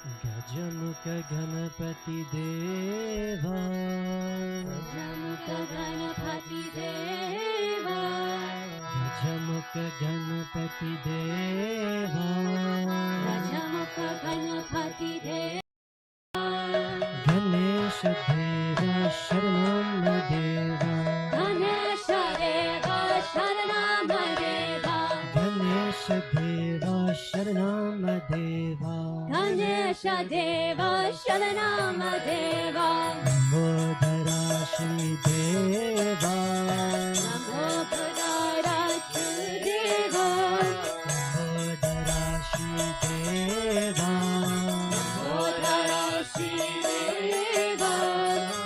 गजमुख गणपति देवा, गजमुख गणपति देवा, गजमुख गणपति देवा, गजमुख गणपति देवा, गणेश देवा शरणं देवा, गणेश देवा शरणं देवा, गणेश देवा शरणं देवा, गणेश देवा शरणं देवा, लंबोदरा श्री देवा, लंबोदरा श्री देवा, लंबोदरा श्री देवा, लंबोदरा श्री देवा,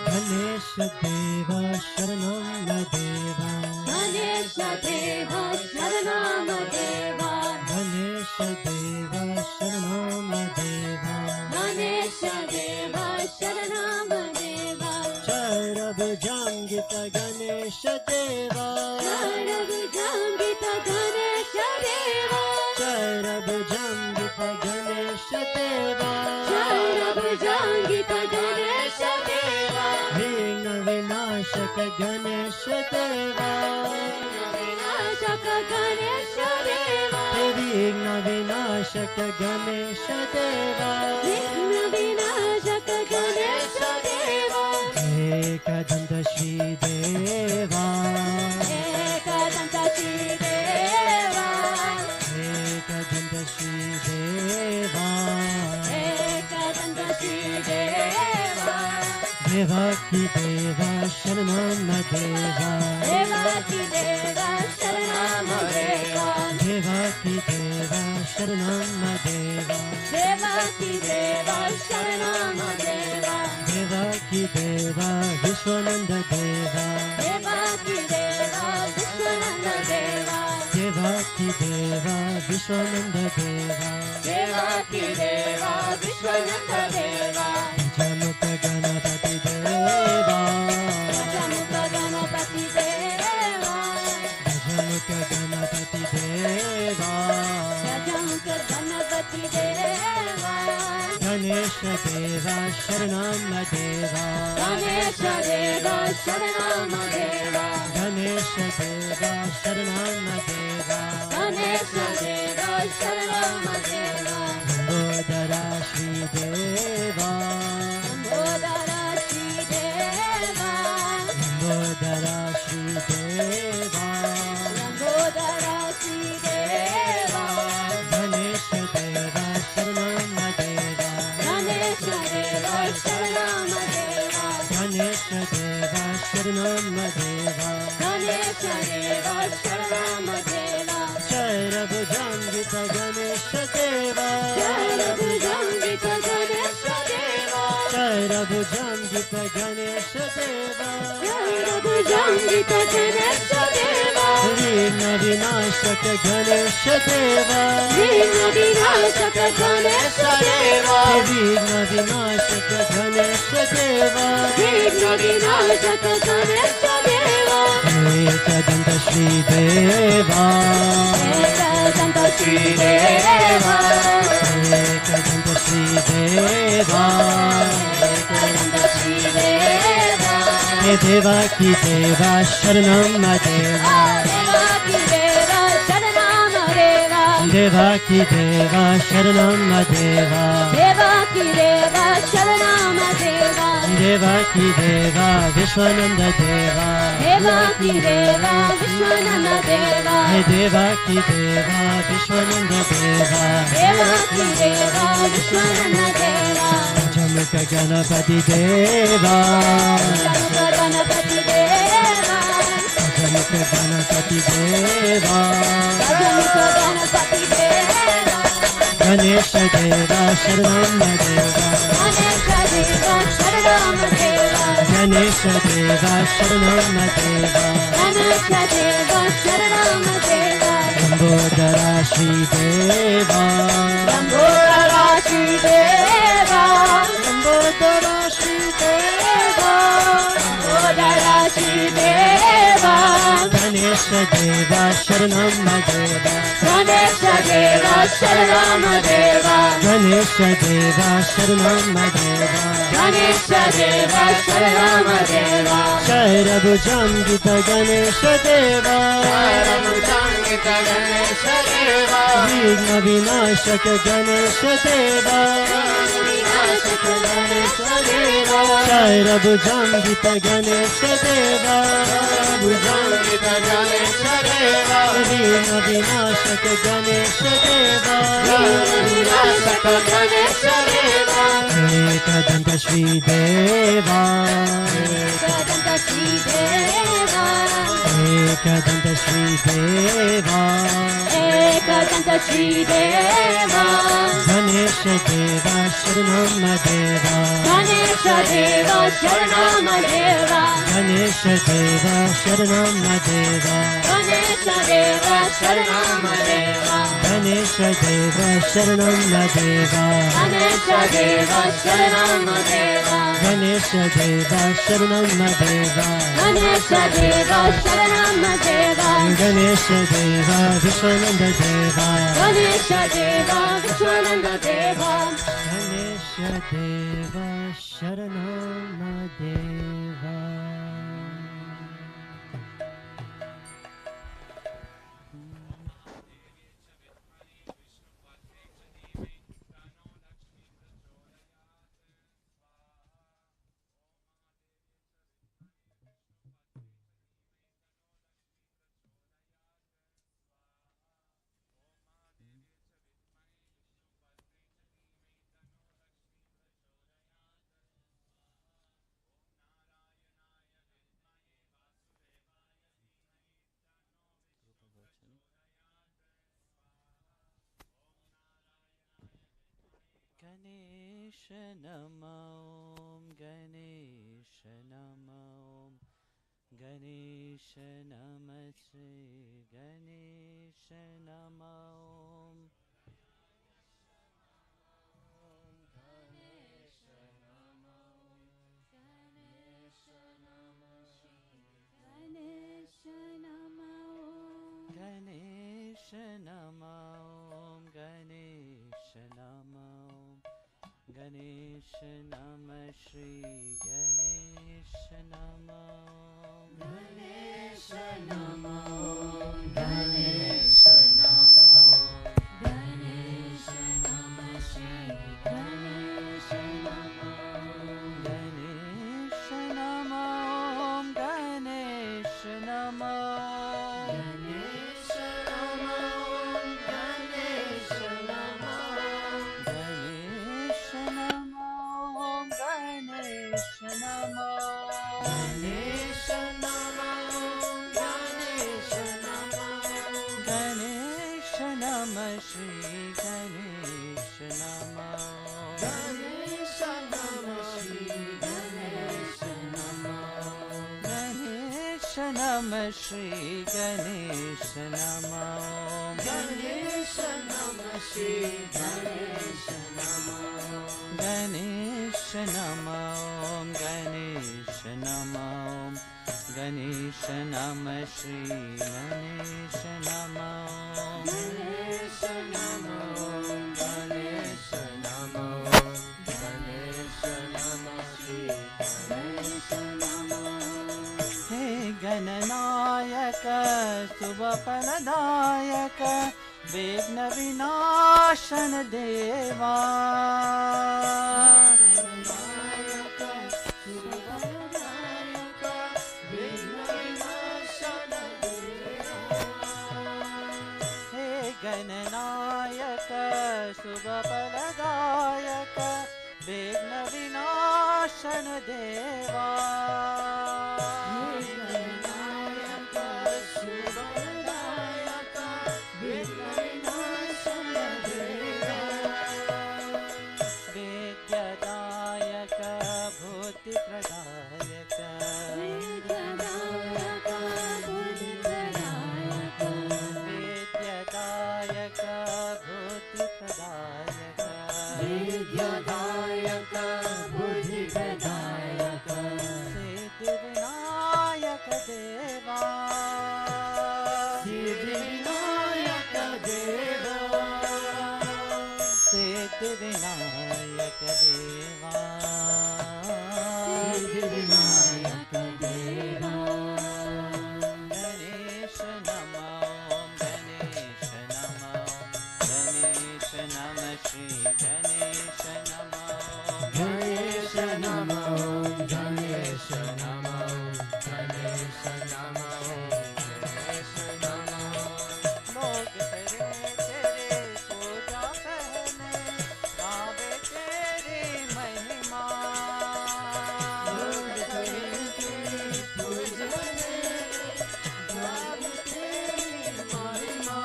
गणेश देवा शरणं देवा, गणेश देवा शरणं देवा, गणेश देवा शरणं देवा, गणेश देवा शरणं देवा, चरभुजङ्गित गणेश देवा, चरभुजङ्गित गणेश देवा, चरभुजङ्गित गणेश देवा, चरभुजङ्गित गणेश देवा, विघ्न विनाशक गणेश देवा, विनाशक गणेश देवा, विघ्न विनाशक गणेश देवा, विघ्न विनाशक गणेश देवा, एकदन्त श्री देवा, एकदन्त श्री देवा, एकदन्त श्री देवा, एकदन्त श्री देवा, देवाकी देवा शरणं देवा, देवाकी देवा शरणं देवा, देवाकी देवा शरणं देवा, देवाकी देवा शरणं देवा, देवाकी देवा विश्वानंद देवा, देवाकी देवा विश्वानंद देवा, देवाकी देवा विश्वानंद देवा, देवाकी देवा विश्वानंद देवा, गजमुख गणपति देवा, गजमुख गणपति देवा, गजमुख गणपति देवा, गजमुख गणपति देवा, गणेश देवा शरणं देवा, गणेश देवा शरणं देवा, गणेश देवा शरणं देवा, गणेश देवा शरणं देवा, लंबोदरा श्री देवा, लंबोदरा श्री देवा, लंबोदरा श्री देवा, लंबोदरा श्री देवा, गणेश देवा शरणं देवा, गणेश देवा शरणं देवा, गणेश देवा शरणं देवा, गणेश देवा शरणं देवा, चरभुजङ्गित गणेश देवा, चरभुजङ्गित गणेश देवा, चरभुजङ्गित गणेश देवा, चरभुजङ्गित गणेश देवा, विघ्न विनाशक गणेश देवा, विघ्न विनाशक गणेश देवा, विघ्न विनाशक गणेश देवा, विघ्न विनाशक गणेश देवा, एकदन्त श्री देवा, एकदन्त श्री देवा, एकदन्त श्री देवा, एकदन्त श्री देवा, हे देवाकी देवा शरणं देवा, देवाकी देवा शरणं देवा, देवाकी देवा शरणं देवा, देवाकी देवा शरणं देवा, देवाकी देवा विश्वानंद देवा, देवाकी देवा विश्वानंद देवा, हे देवाकी देवा विश्वानंद देवा, देवाकी देवा विश्वानंद देवा, गजमुख गणपति देवा, गणपति देवा, गजमुख गणपति देवा, गजमुख गणपति देवा, गणेश देवा शरणं देवा, गणेश देवा शरणं देवा, गणेश देवा शरणं देवा, गणेश देवा शरणं देवा, लंबोदरा श्री देवा, लंबोदरा श्री देवा, लंबोदरा श्री देवा, लंबोदरा श्री देवा, गणेश देवा Sharanam Deva. Ganesha Deva Sharanam Deva. Ganesha Deva Sharanam Deva. Ganesha Deva Sharanam Deva. Shairabhujam Gita Ganesha Deva. Paramahamsa Ganesha Deva. Vigna Vinashak Ganesha Deva. Vinashaka Ganesha Deva. Shairabhujam Gita Ganesha Deva. Bhujangita Ganesha Deva. Vigna Vinashak Ganesha Deva. Vinashaka Ganesha Deva. Ekadanta Shri Deva. Ekadanta Shri Deva. Ekadanta Shri Deva. Ekadanta Shri Deva. Ganesha Deva Sharanam Deva. Ganesha Deva Sharanam Deva. Ganesha Deva Sharanam Deva. Ganesha Deva Sharanam Deva. Ganesha Deva Sharanam Deva. Ganesha Deva Sharanam Deva. Ganesha Deva Sharanam Deva. Ganesha Deva Sharanam Deva. Ganesha Deva Vishwananda Deva. Ganesha Deva Vishwananda Deva. Ganesha Deva Sharanam Deva. Ganesha Namah Ganesha Namah Ganesha Namah Shri Ganesha Namah Ganesha Namah Ganesha Namah Ganesha Namah Ganesha Namah Shri Ganesha Namah Ganesha Namah Ganesha Namah Ganesha Namah Shri Ganesha Namah Ganesha Namah Ganesha Namah Ganesha Namah Ganesha Namah Ganesha Namah Ganesha Namah Ganesha Namah Ganesha Namah Ganesha Namah Shri Ganesha Namah Ganesha Namah Shri Ganesha Namah Ganesha Namah Shri Ganesha Namah Ganesha Namah Shri Ganesha Namah Ganesha Namah Ganesha Namah Ganesha Namah Shri Ganesha Namah Ganesha Namah Ganesha Namah Ganesha Namah Shri Ganesha Namah Hey Gananayaka Subhapaladayaka Vigna Vinashana Deva Gananayaka Subhapaladayaka Vigna Vinashana Deva Hey Gananayaka Subhapaladayaka Vigna Vinashana Deva Siddhi Siddhivinayak देवा सिद्धिविनायक देवा गणेश नमो गणेश नमो गणेश नम श्री गणेश नमो गणेश नमो गणेश नमो गणेश नमो गणेश नमो लोग तेरे तेरे पूजा पहने गावे तेरी महिमा लोग तेरी पूजा गावे तेरी महिमा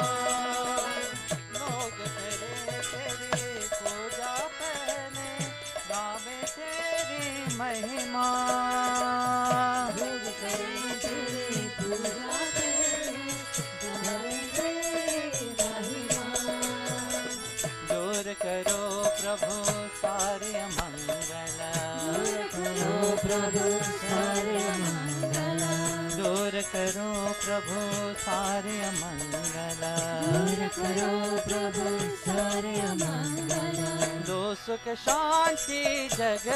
लोग तेरे तेरी पूजा पहने गावे तेरी महिमा लोग तेरी पूजा गावे तेरी महिमा दूर करो प्रभु सारे मंगल करो प्रभु सारे मंगल दूर करो प्रभु सारे मंगल दूर करो प्रभु सारे मंगल दो सुख शांति जग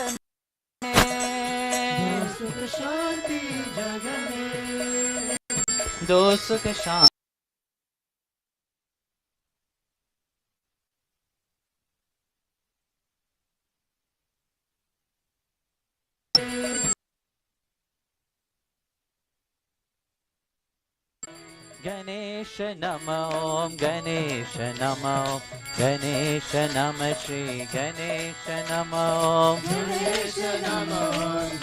में सुख शांति जग में दो सुख शांति गणेश नमो गणेश नमो गणेश नम श्री गणेश नमो गणेश नमो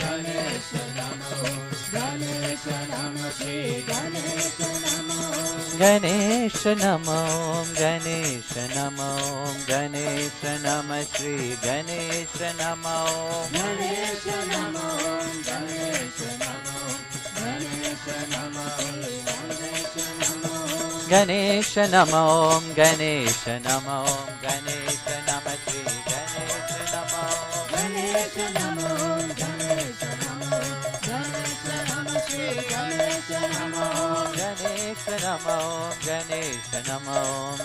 गणेश नमो गणेश नम श्री गणेश नमो गणेश नमो गणेश नमो गणेश नम श्री गणेश नमो गणेश नमो गणेश नमो गणेश नमो गणेश नमो गणेश नमो गणेश नम श्री गणेश नमो गणेश नमो गणेश नमो गणेश नम श्री गणेश नमो गणेश नमो गणेश नमो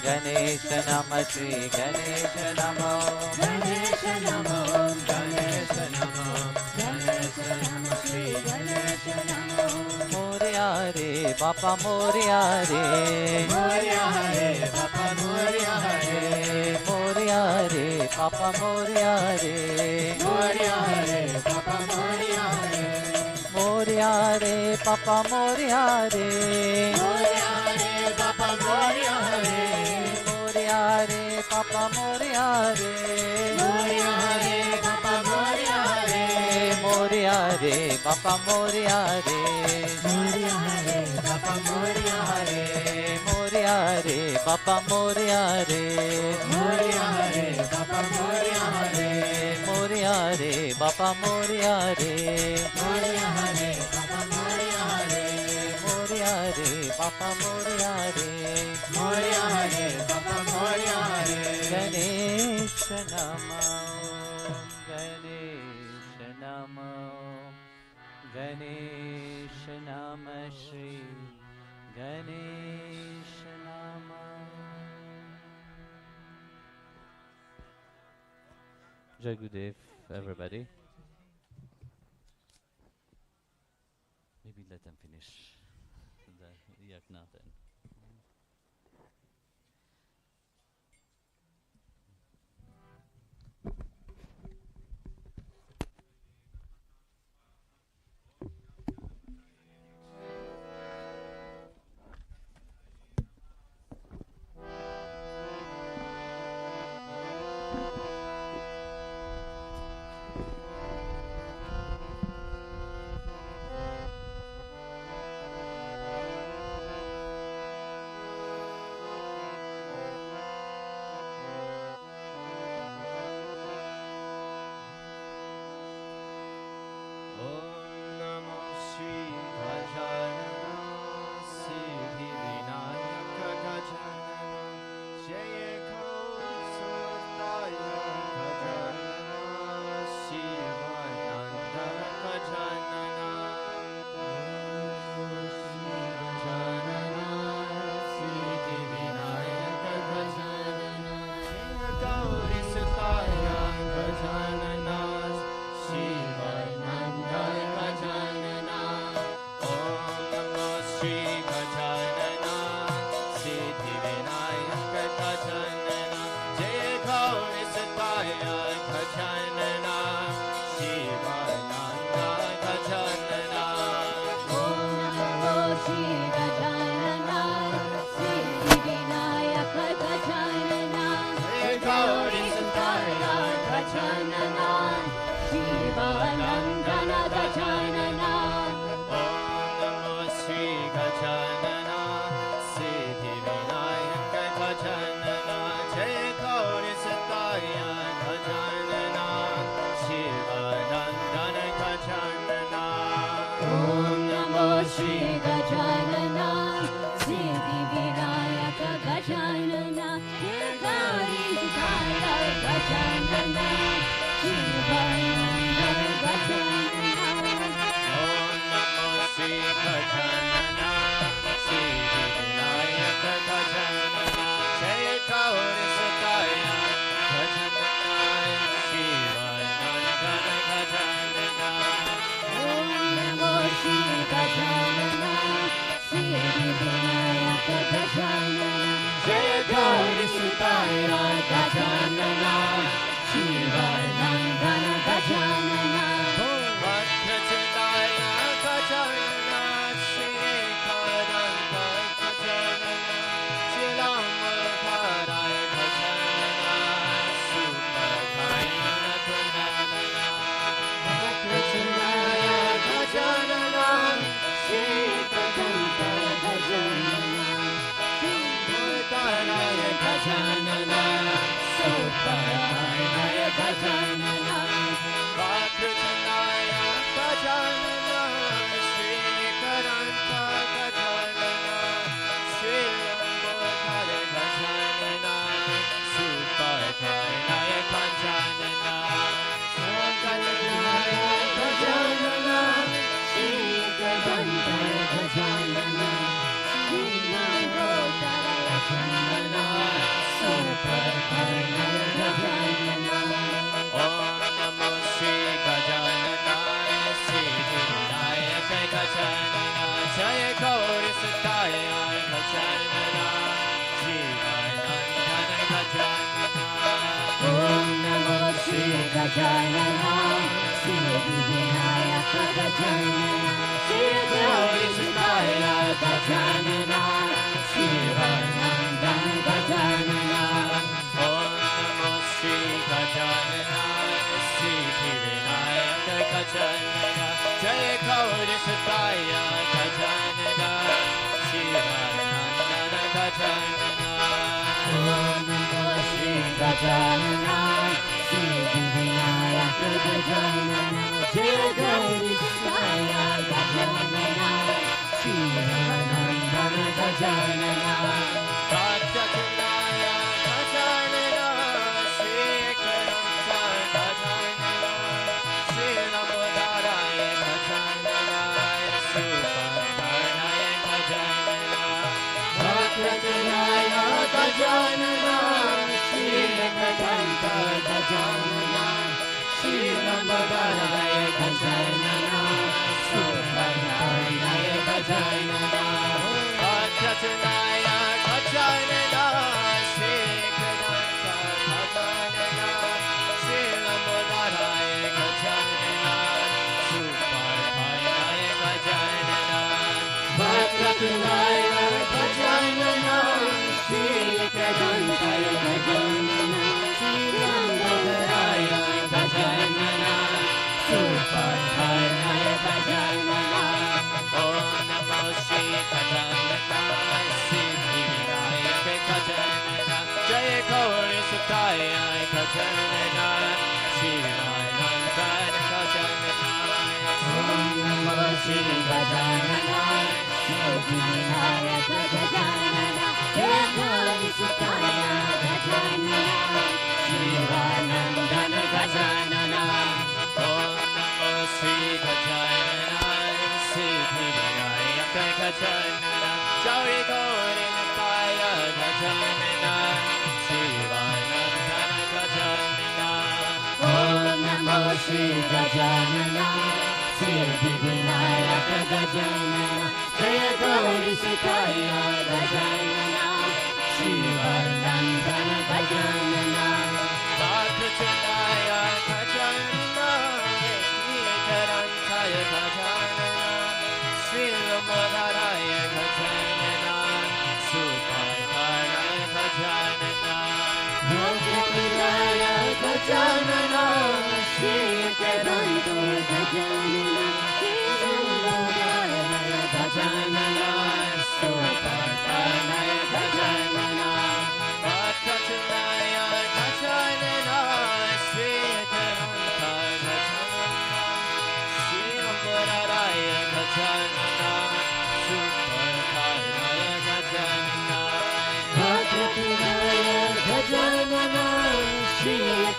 गणेश नम श्री गणेश नमो गणेश नमो गणेश नमो गणेश नम श्री गणेश नमो मोरया रे बापा मोरया रे मोरया रे बापा मोरया रे मोरया रे पापा मोरया रे मोरया रे बापा मोरया रे मोरया रे पापा मोरया रे मोरया रे बापा मोरया रे मोरया रे पापा मोरया रे मोरया रे बापा मोरया रे मोरया रे पापा मोरया रे मोरया रे बापा मोरया रे मोरया रे पापा मोरया रे मोरया रे बापा मोरया रे मोरया रे पापा मोरया रे मोरया रे बापा मोरया रे मोरया रे पापा मोरया रे मोरया रे बापा मोरया रे गणेश नमो गणेश नमो गणेश नम श्री गणेश नमो Jai Gurudev, everybody. Maybe let them finish the yajna then. Gajanana, Shivananda Gajanana. Om Namo Shri Gajanana, Siddhi Vinayaka Gajanana, Gauri Sundara Gajanana, Shivanandana Gajanana. Om Namo Shri Gajanana, Siddhi Vinayaka Gajanana, Jai Gauri Sundara Gajanana, Shivanandana Gajanana. Om Namo Shri Gajanana, Siddhi Vinayaka Gajanana, Gauri Sundara Gajanana, Shivanandana Gajanana. Om Namo Shri Gajanana, Siddhi Vinayaka Gajanana, Jai Gauri Sundara Gajanana, Shivanandana Gajanana. Om Namo Shri Gajanana, Siddhi Vinayaka Gajanana, Jai Gauri Sundara Gajanana, Shivanandana Gajanana. Vajrachandaya Gajanana, Shrikaranta Gajanana, Shilamadharaya Gajanana, Supakayana Gajanana. Vajrachandaya Gajanana, Shivanandana Gajanana, Shilamadharaya Gajanana, Supakayana Gajanana. Vajrachandaya Gajanana, Shrikaranta Gajanana, Shilamadharaya Gajanana, Supakayana Gajanana. Vajrachandaya Gajanana, Shivanandana Gajanana, Shivanandana Gajanana, Supakayana Gajanana. Om Namo Shri Gajanana, Siddhi Vinayaka Gajanana, Jaya Gauri Sundara Gajanana, Shivanandana Gajanana. Om Namo Shri Gajanana, Siddhi Vinayaka Gajanana, Gauri Sundara Gajanana, Shivanandana Gajanana. Om Namo Shri Gajanana, Siddhi Vinayaka Gajanana, Jaya Gauri Sundara Gajanana, Shivanandana Gajanana. Om Namo Shri Gajanana, Siddhi Vinayaka Gajanana, Jaya Gauri Sundara Gajanana, Shivanandana Gajanana. Vajrachandaya Gajanana, Shrikaranta Gajanana, Shilamadharaya Gajanana, Supakayana Gajanana. Vajrachandaya Gajanana, Shivanandana Gajanana, Shilamadharaya Gajanana, Supakayana Gajanana. Vajrachandaya Gajanana, Shrikaranta Gajanana, Shilamadharaya Gajanana, Supakayana Gajanana. Vajrachandaya Gajanana, Shivanandana Gajanana, Shilamadharaya Gajanana, Supakayana Gajanana. Om Namo Shri Gajanana, Siddhi Vinayaka Gajanana, Jaya Gauri Sundara Gajanana, Shivanandana Gajanana. Om Namo Shri Gajanana, Siddhi Vinayaka Gajanana, Jaya Gauri Sundara Gajanana, Shivanandana Gajanana. Om Namo Shri Gajanana, Siddhi Vinayaka Gajanana, Jaya Gauri Sundara Gajanana, Shivanandana Gajanana. Om Namo Shri Gajanana, Siddhi Vinayaka Gajanana, Jaya Gauri Sundara Gajanana, Shivanandana Gajanana. Vajrachandaya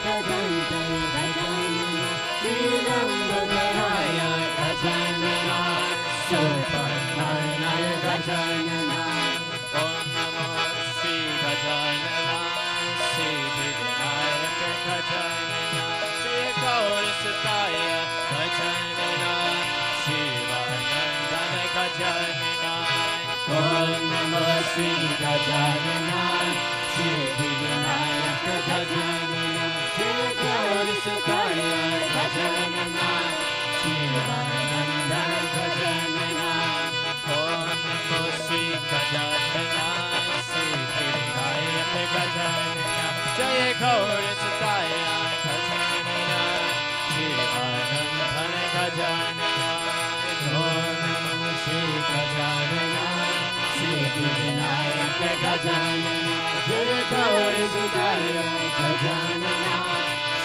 एकदन्तं Gajanan श्रीरङ्गधराय Gajanan सुपर्णय Gajanan ॐ नमो श्री गजाननाय सिद्धिविनायक गजानन श्री गौरसुताय गजानन शिवानन्दन गजाननाय ॐ नमो श्री गजाननाय सिद्धिविनायक गजानन श्री गौरसुताय गजाननाय शिवानन्दन गजाननाय ॐ नमो श्री गजाननाय सिद्धिविनायक गजानन जय गौरसुताय गजानन शिवानन्दन गजाननाय ॐ नमो श्री गजाननाय सिद्धिविनायक गजानन जय गौरसुताय गजानन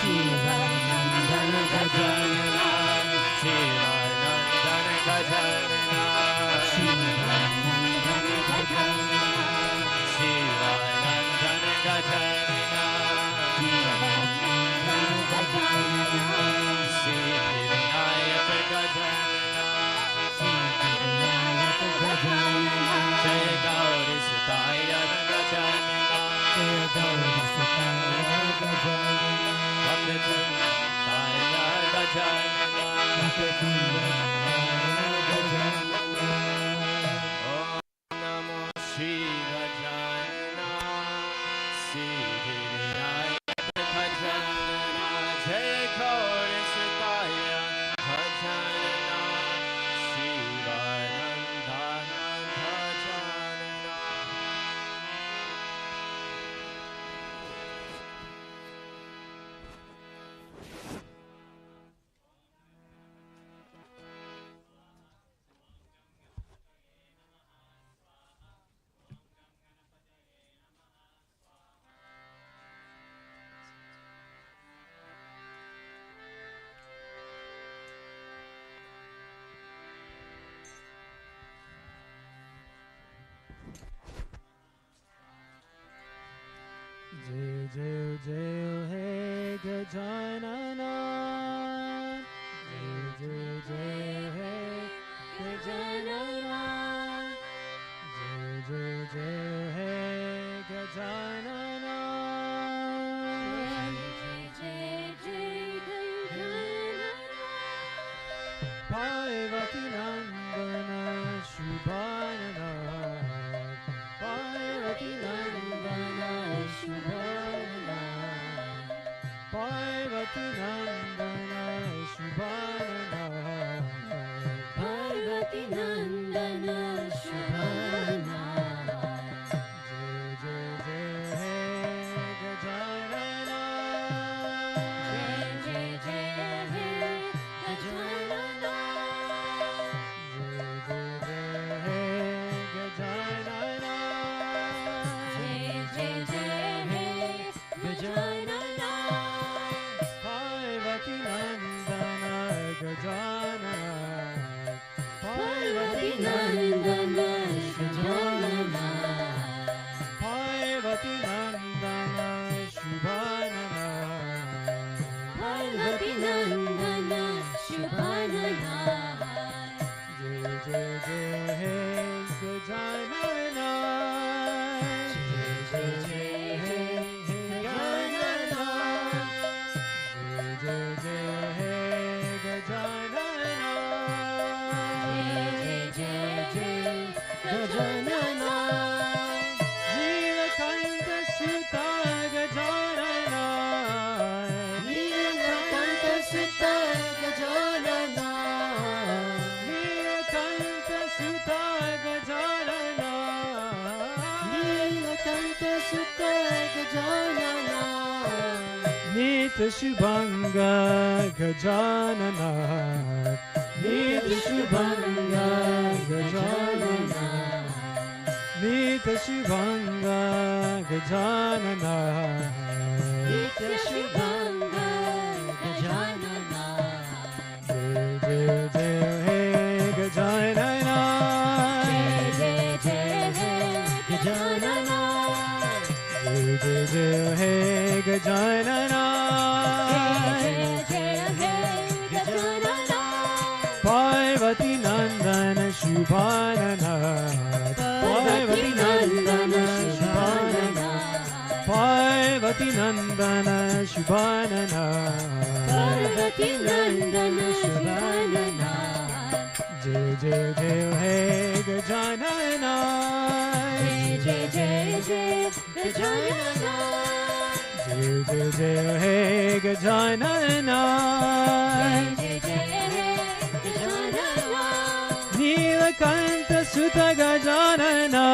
शिवानन्दन गजाननाय शिवानन्दन गजाननाय शिवानन्दन गजाननाय शिवानन्दन गजाननाय शिवानन्दन गजाननाय सिद्धिविनायक गजाननाय सिद्धिविनायक गजाननाय जय गौरसुताय गजाननाय जय गौरसुताय गजाननाय भक्तवत्सलाय गजाननाय भक्तवत्सलाय गजाननाय ॐ नमो श्री गजाननाय सिद्धिविनायक गजाननाय जय गौरसुताय गजाननाय शिवानन्दन गजाननाय जय जय जय हे गजानना जय जय जय हे गजानना जय जय जय हे गजानना जय जय गजानन पार्वती नंदन शुभानना पार्वती नंदन शुभानना पार्वती नंदन शुभानना पार्वती नन्दन शुभानना जय जय जय हे गजानना जय जय जय हे गजानन जय जय जय हे गजानना जय जय जय हे गजानन पार्वती नंदन गजानना पार्वती नन्दन गजानन पार्वती नंदन शुभानना पार्वती नन्दन शुभानना जय जय जय हे गजानना जय जय जय हे गजानना जय जय जय हे गजानना जय जय जय गजानन नीलकंठ सुता गजानना नीलकण्ठ सुत गजानन नीलकंठ सुता गजानना नीलकण्ठ सुत गजानन नीत शुभंग गजानना नीत शुभंग गजानना नीत शुभंग गजानना नित्य शुभंग गजानन जय जय जय हे गजानना जय जय जय हे गजानन जय जय जय हे Gajanana Shubhanana Parvati Nandana Shubhanana Jai Jai Jai Hey Gajanana Jai Jai Jai Gajanana Jai Jai Jai Hey Gajanana Jai Jai Jai Gajanana Nilakanta Sutta Gajanana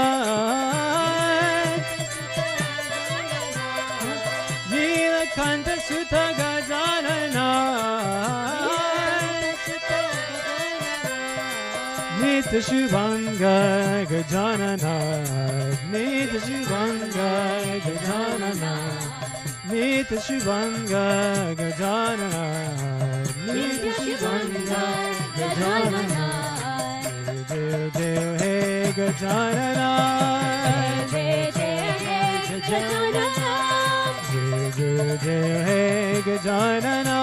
Nilakanta Sutta Gajanana Nitya Shubhanga Gajanana Nitya Shubhanga Gajanana Nitya Shubhanga Gajanana Nitya Shubhanga Gajanana Jai Jai Hey Gajanana Jai Jai Jai Gajanana Jai Jai Jai Hey Gajanana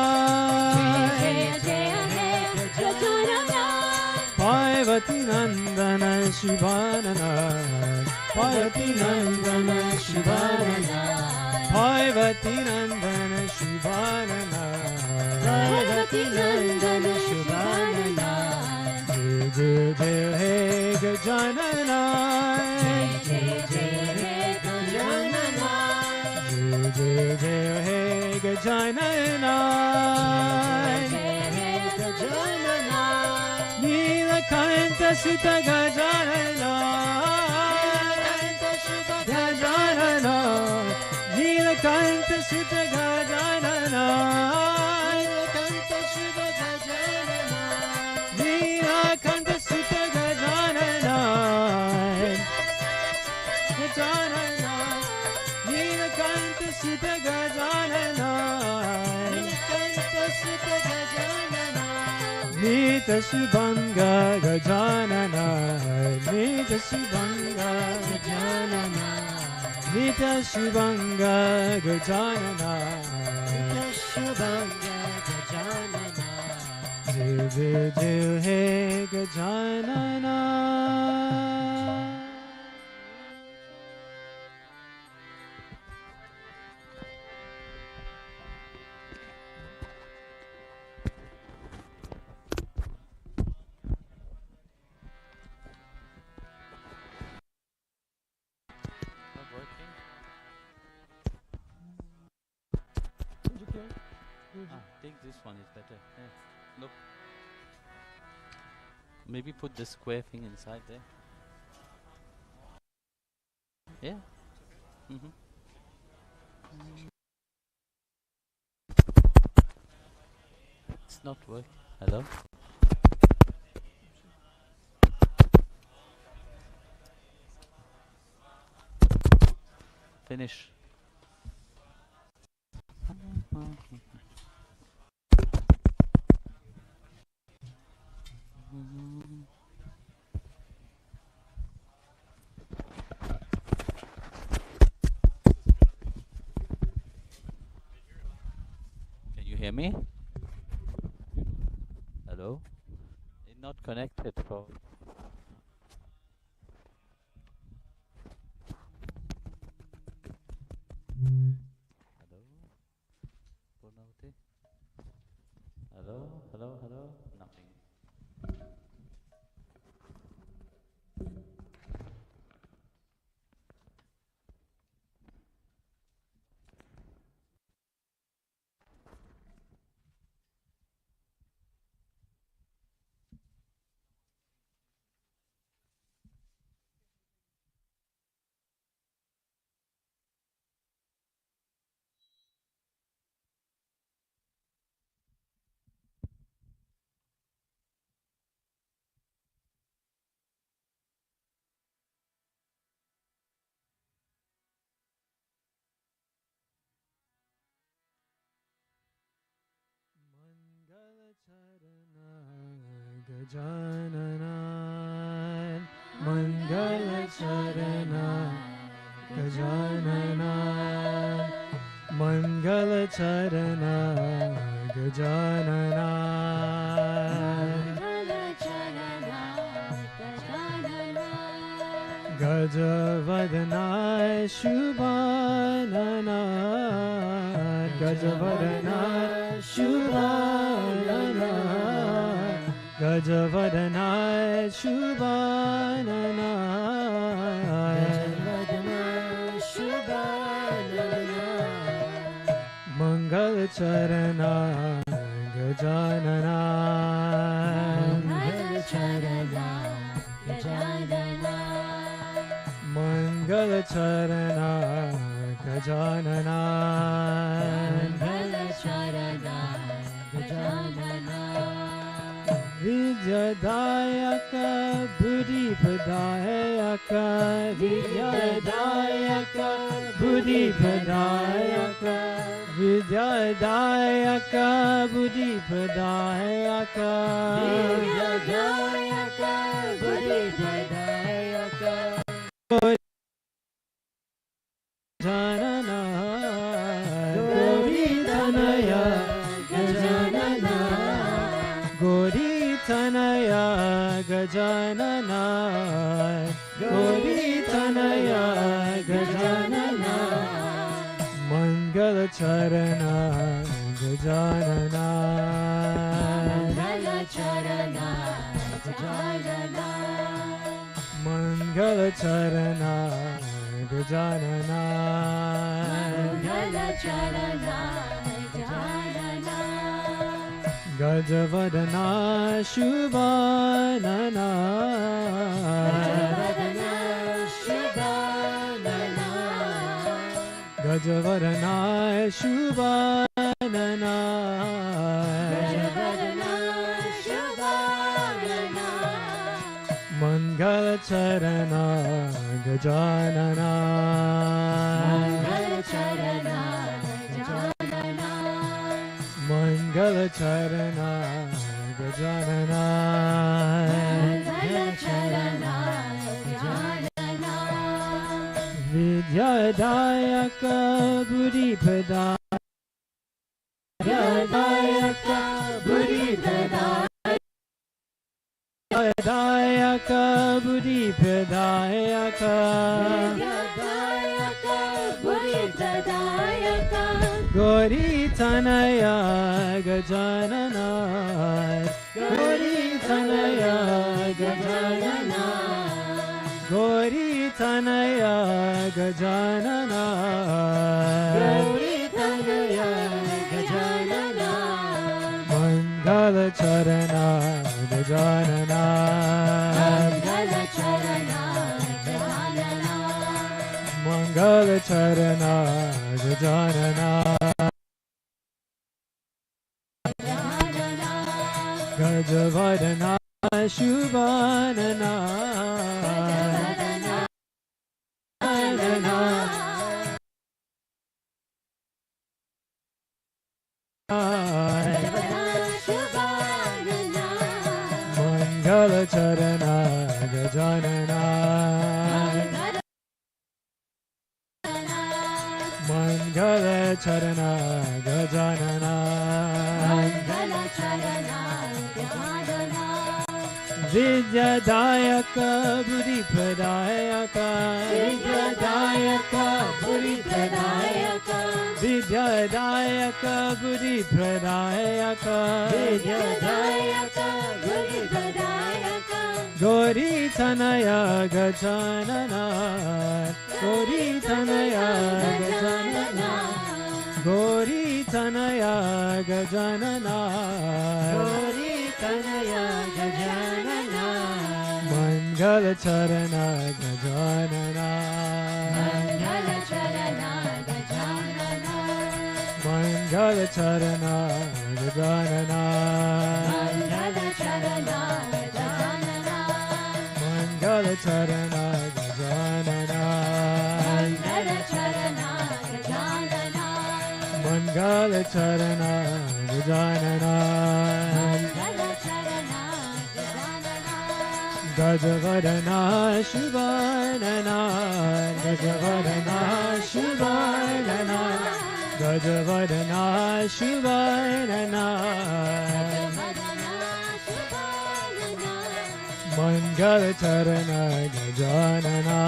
Jai Jai Jai Gajanana Parvati Nandana Shubhanana Parvati Nandana Shubhanana Parvati Nandana Shubhanana Parvati Nandana Shubhanana Jai Jai Jai Hey Gajanana Jai Jai Jai Gajanana Jai Jai Jai Hey Gajanana Gajanana Nilakanta Sutta Gajanana Gajanana Nilakanta Sutta Gajanana Nilakanta Sutta Gajanana Gajanana Nilakanta Sutta Gajanana Nitya Shubhanga Gajanana Nitya Shubhanga Gajanana Nitya Shubhanga Gajanana Nitya Shubhanga Gajanana Jai Jai Jai Hey Gajanana Not working? I think this one is better. Yeah. Look. Maybe put the square thing inside there. Yeah. Mm-hmm. It's not working. Hello? Finish. Can you hear me? Hello? It's not connected for. Hello? Purnavati? Hello? Hello? Hello? Nothing. Gajanana Mangala Charana Gajanana Mangala Charana Gajanana Gajavadana Shubhanana Gajavadana Shubhanana Gajavadana Shubhanana Mangal Charana Gajanana Mangal Charana Gajanana Vidyadayaka Buddhipadayaka Vidyadayaka Buddhipadayaka Vidyadayaka Buddhipadayaka Vidyadayaka Buddhipadayaka Gajanana Gauritanaya Gajanana Gauritanaya Gajanana Gauritanaya Gajanana Mangala Charana Gajanana Mangala Charana Gajanana Mangala Charana Gajanana Mangala Charana Gajanana Gajavadana Shubhanana Gajavadana Shubhanana Gajavadana Shubhanana Gajavadana Shubhanana Mangala Charana Gajanana Mangala Charana Gajanana Mangala Charana Gajanana Mangala Charana Gajanana Vidyadayaka Buddhipadayaka Vidyadayaka Buddhipadayaka Vidyadayaka Buddhipadayaka Vidyadayaka Buddhipadayaka Gauritanaya Gajanana Gauritanaya Gajanana Gauritanaya Gajanana Gauritanaya Gajanana Mangala Charana Gajanana Mangala Charana Gajanana Mangala Charana Gajanana Gajavadana Shubhanana Mangala Charana Gajanana Mangala Charana Gajanana Mangala Charana Gajanana Vidyadayaka Buddhipadayaka Vidyadayaka Buddhipadayaka Vidyadayaka Buddhipadayaka Vidyadayaka Buddhipadayaka Gauritanaya Gajanana Gauritanaya Gajanana Gauritanaya Gajanana Gauritanaya Gajanana Mangala Charana Gajanana Mangala Charana Gajanana Mangala Charana Gajanana Mangala Charana Gajanana Mangala Charana Gajanana Mangala Charana Gajanana Mangala Charana Gajanana Mangala Charana Gajanana Gajavadana Shubhanana Gajavadana Shubhanana Gajavadana Shubhanana Mangala Charana Gajanana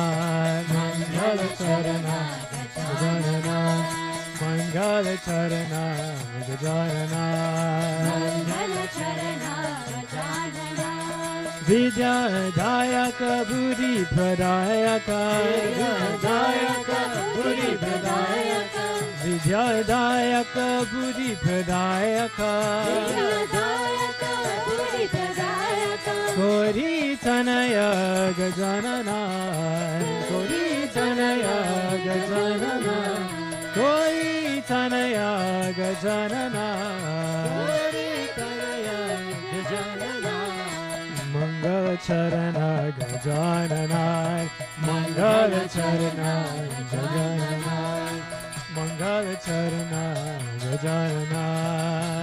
Mangala Charana Gajanana Mangala Charana Gajanana Mangala Charana Gajanana Vidya Dayaka Buddhi Pradayaka Dayaka Buddhi Pradayaka Vidya Dayaka Buddhi Pradayaka Dayaka Buddhi Pradayaka Kori Tanaya Gajanana Kori Tanaya Gajanana Kori Tanaya Gajanana Kori Tanaya Gajanana Mangala Charana Gajanana Mangala Charana Gajanana Mangala Charana Gajanana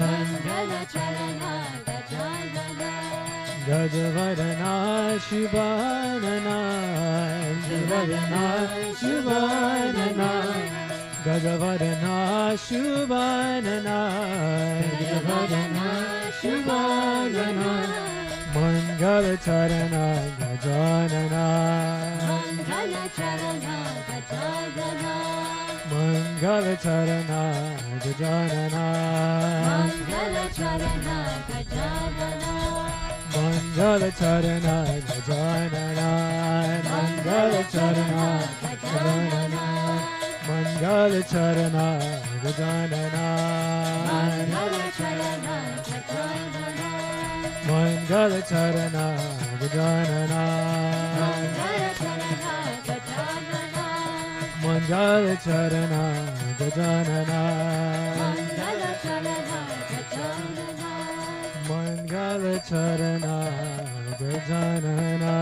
Mangala Charana Gajanana Gajavadana Shivanana Shivadana Shivanana Gajavadana Shivanana Gajavadana Shivanana Mangala Charana Gajanana Mangala Charana Gajanana Mangala Charana Gajanana Mangala Charana Gajanana Mangala Charana Gajanana Mangala Charana Gajanana Mangala Charana Gajanana Mangala Charana Gajanana Mangala Charana Gajanana Mangala Charana Gajanana Mangala Charana Gajanana Mangala Charana Mangala Charana Gajanana Gajanana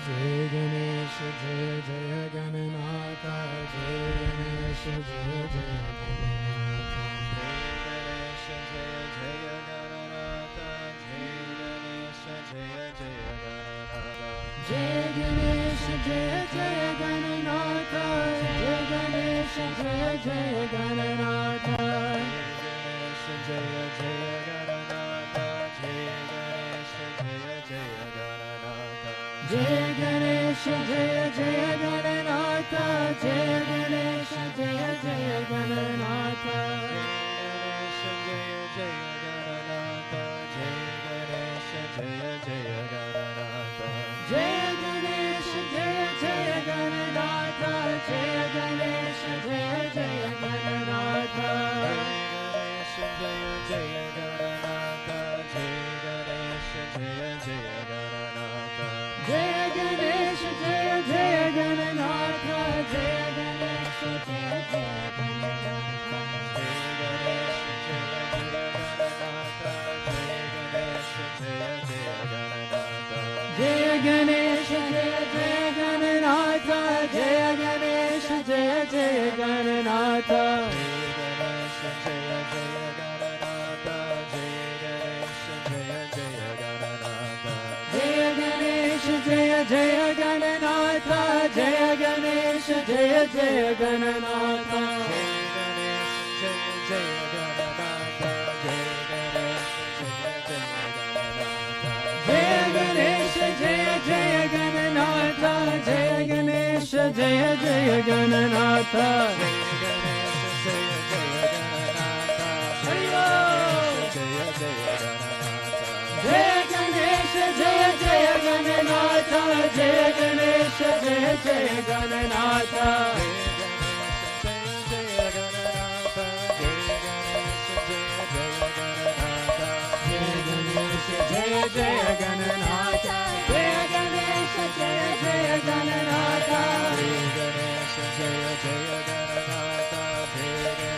Jai Ganesha Jaya Jaya Gananatha Jai Ganesha Jaya Jaya Gananatha Jai Ganesha Jaya Jaya Gananatha Jai Ganesha Jaya Jaya Gananatha Jaya Jaya Gananatha Jai Ganesha Jaya Jaya Gananatha Jai Ganesha Jaya Jaya Gananatha Jai Ganesha Jaya Jaya Gananatha Jai Ganesha Jaya Jaya Gananatha Jaya Jaya Gananatha Jaya Ganesha Jaya Jaya Gananatha Jaya Ganesha Jaya Jaya Gananatha Jaya Ganesha Jaya Jaya Gananatha Jaya Ganesha Jaya Jaya Gananatha Jaya Ganesha Jaya Jaya Gananatha Jaya Ganesha Jaya Jaya Gananatha Jaya Ganesha Jaya Jaya Gananatha Jaya Ganesha Jaya Jaya Gananatha Jaya Ganesha Jaya Jaya Gananatha Jaya Ganesha Jaya Jaya Gananatha Jaya Jaya Gananatha Jaya Ganesha Jaya Jaya Gananatha Jaya Ganesha Jaya Jaya Gananatha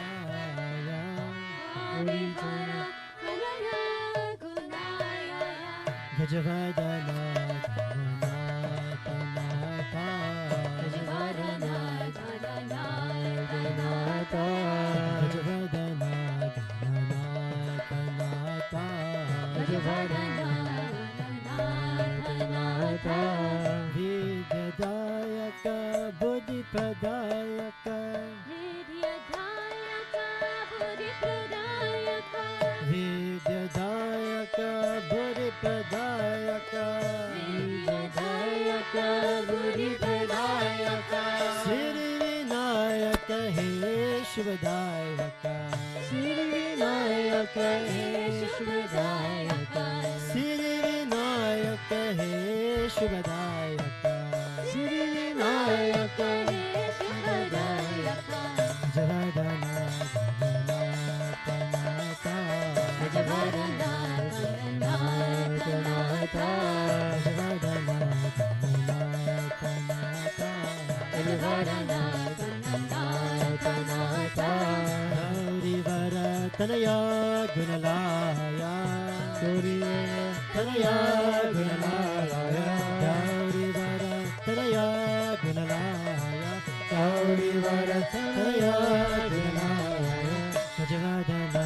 Gajavadana Gananata Gajavadana Gananata Gajavadana Gananata Gajavadana Gananata Vidyadayaka Buddhipradayaka Vidyadayaka Buddhipradayaka Vidyadayaka Buddhipradayaka Sri Vinayaka He Shivadayaka Sri Vinayaka He Shivadayaka Sri Vinayaka He Shivadayaka Sri Vinayaka He Shivadayaka Javadana Gajavadana Gananata Gajavadana Gananata Gajavadana Gananata Gaurivara Tanaya Gunalaya Gaurivara Tanaya Gunalaya Gaurivara Tanaya Gunalaya Gaurivara Tanaya Gunalaya Gajavadana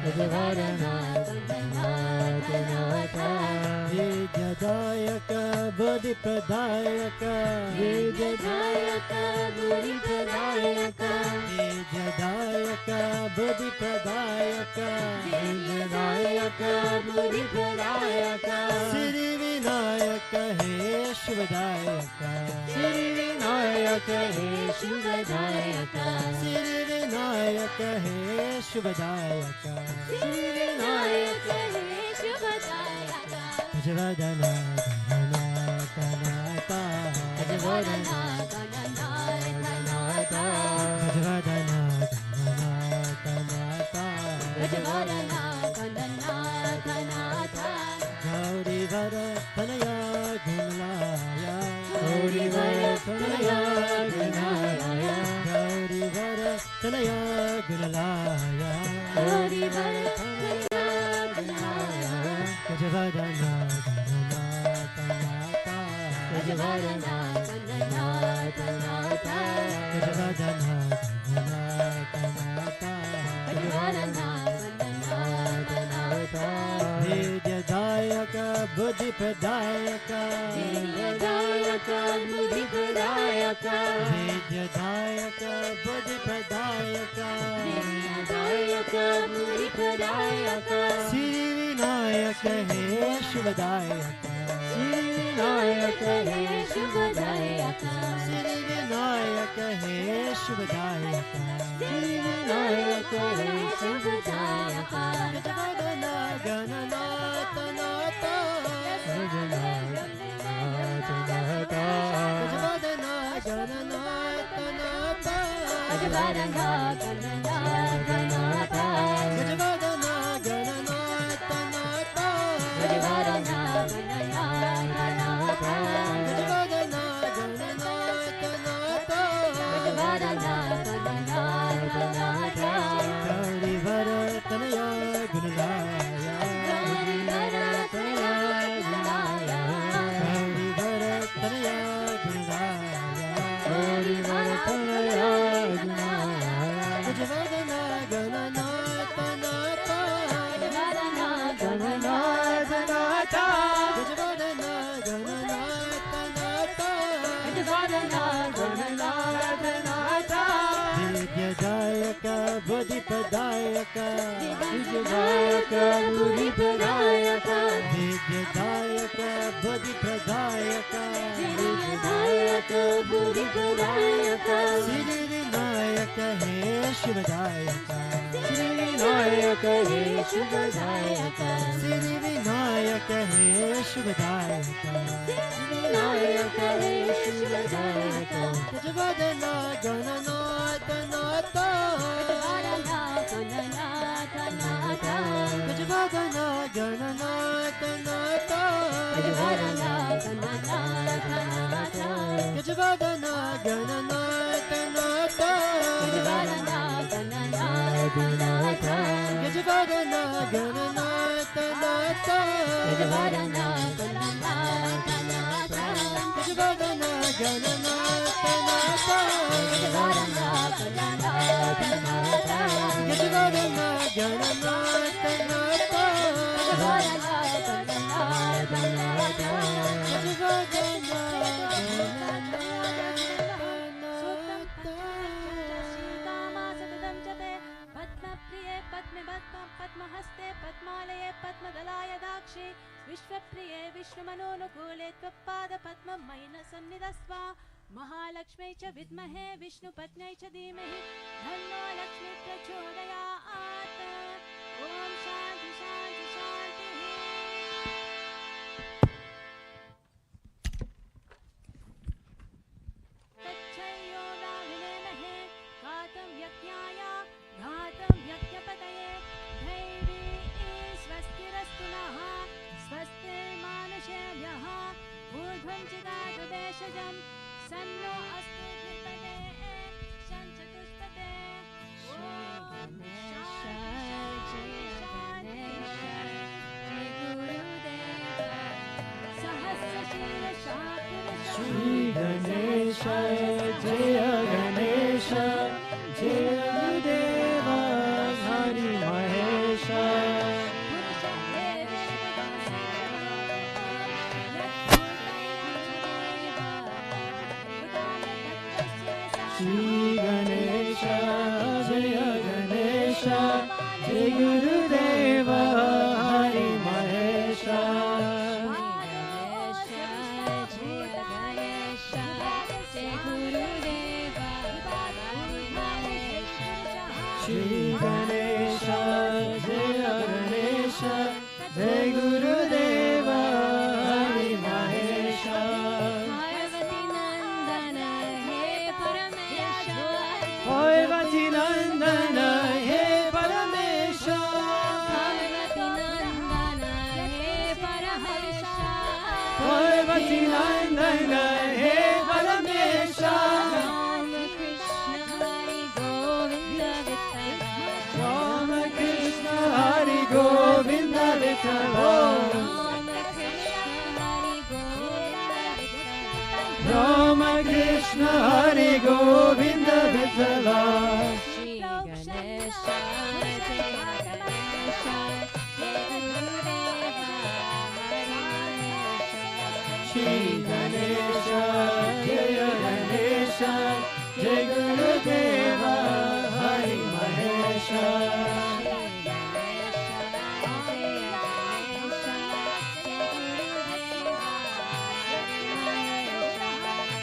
Gajavadana Vidyadayaka Buddhipradayaka Vidyadayaka Buddhipradayaka Vidyadayaka Buddhipradayaka Vidyadayaka Buddhipradayaka Sri Vinayaka He Shivadayaka Sri Vinayaka He Shivadayaka Sri Vinayaka He Shivadayaka Sri Vinayaka He Shivadayaka Gajavadana Gananata Gajavadana Gananata Gajavadana Gananata Gajavadana Gananata Gaurivara Tanaya Gunalaya Gaurivara Tanaya Gunalaya Gaurivara Tanaya Gunalaya Gaurivara Tanaya Gunalaya Gajavadana Gananata Gajavadana Gananata Gajavadana Gananata Gajavadana Gananata Vidyadayaka Buddhipradayaka Vidyadayaka Buddhipradayaka Vidyadayaka Buddhipradayaka Vidyadayaka Buddhipradayaka Sri Vinayaka He Shivadayaka Sri Vinayaka He Shivadayaka Sri Vinayaka He Shivadayaka Sri Vinayaka He Shivadayaka Gajavadana Gananata Nata Gajavadana Gananata Gajavadana Gananata Nata Gajavadana Gananata Nata Gajavadana Gananata Nata Gajavadana Gananata Nata Gajavadana Gananata Nata Gajavadana Gananata Nata Gaurivara Tanaya Gunalaya Gaurivara Tanaya Gunalaya Gaurivara Tanaya Gunalaya Gaurivara Tanaya Gunalaya Gajavadana Gananata Nata Gajavadana Gananata Nata Gajavadana Gananata Nata Gajavadana Gananata Nata Vidyadayaka Buddhipradayaka Vidyadayaka Buddhipradayaka Vidyadayaka Buddhipradayaka Vidyadayaka Buddhipradayaka Sri Vinayaka He Shivadayaka Sri Vinayaka He Shivadayaka Sri Vinayaka He Shivadayaka Sri Vinayaka He Shivadayaka Gajavadana Gananata Nata Gajavadana Gananata Nata Gajavadana Gananata Nata Gajavadana Gananatha Natha Gajavadana Gananatha Natha Gajavadana Gananatha Natha Gajavadana Gananatha Natha Gajavadana Gananatha Natha पद्महस्ते पद्मालये पद्मदलाय दाक्षे विश्वप्रिये विश्वमनोनुकूले त्वत्पाद पद्ममयि न सन्निधस्व महालक्ष्मी च विद्महे विष्णुपत्न्यै च धीमहि धन्नो लक्ष्मी प्रचोदयात् ॐ शान्ति शान्ति शान्तिः तच्छयोगाभिनेमहे घातं यज्ञाय घातं यज्ञपतये दैवी स्वस्तिरस्तु नः स्वस्तिर्मानुषेभ्यः ऊर्ध्वं चिदातु देशजं सन्नो अस्तु द्विपदे शञ्चतुष्पदे ॐ शान्ति Shri Ganesha Jaya Ganesha Jaya Deva Hari Mahesha Shri Ganesha Jaya Ganesha Jai Gurudeva Hari Mahesha Shri Ganesha Jaya Ganesha Jai Gurudeva Hari Mahesha Parvati Nandana He Paramesha Parvati Nandana He Paramesha Rama Krishna Hari Govinda Vithala Rama Krishna Hari Govinda Vithala Shri Ganesha Jaya Ganesha Jai Gurudeva Hari Mahesha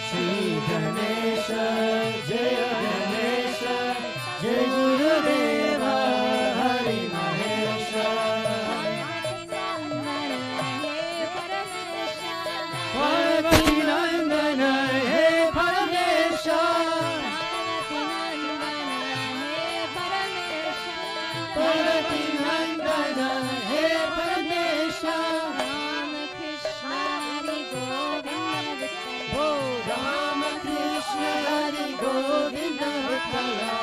Shri Ganesha Jaya Ganesha Jai Gurudeva Hari Mahesha Parvati Nandana He Paramesha Parvati Nandana He Paramesha Oh Rama Krishna Hari Govinda Vithala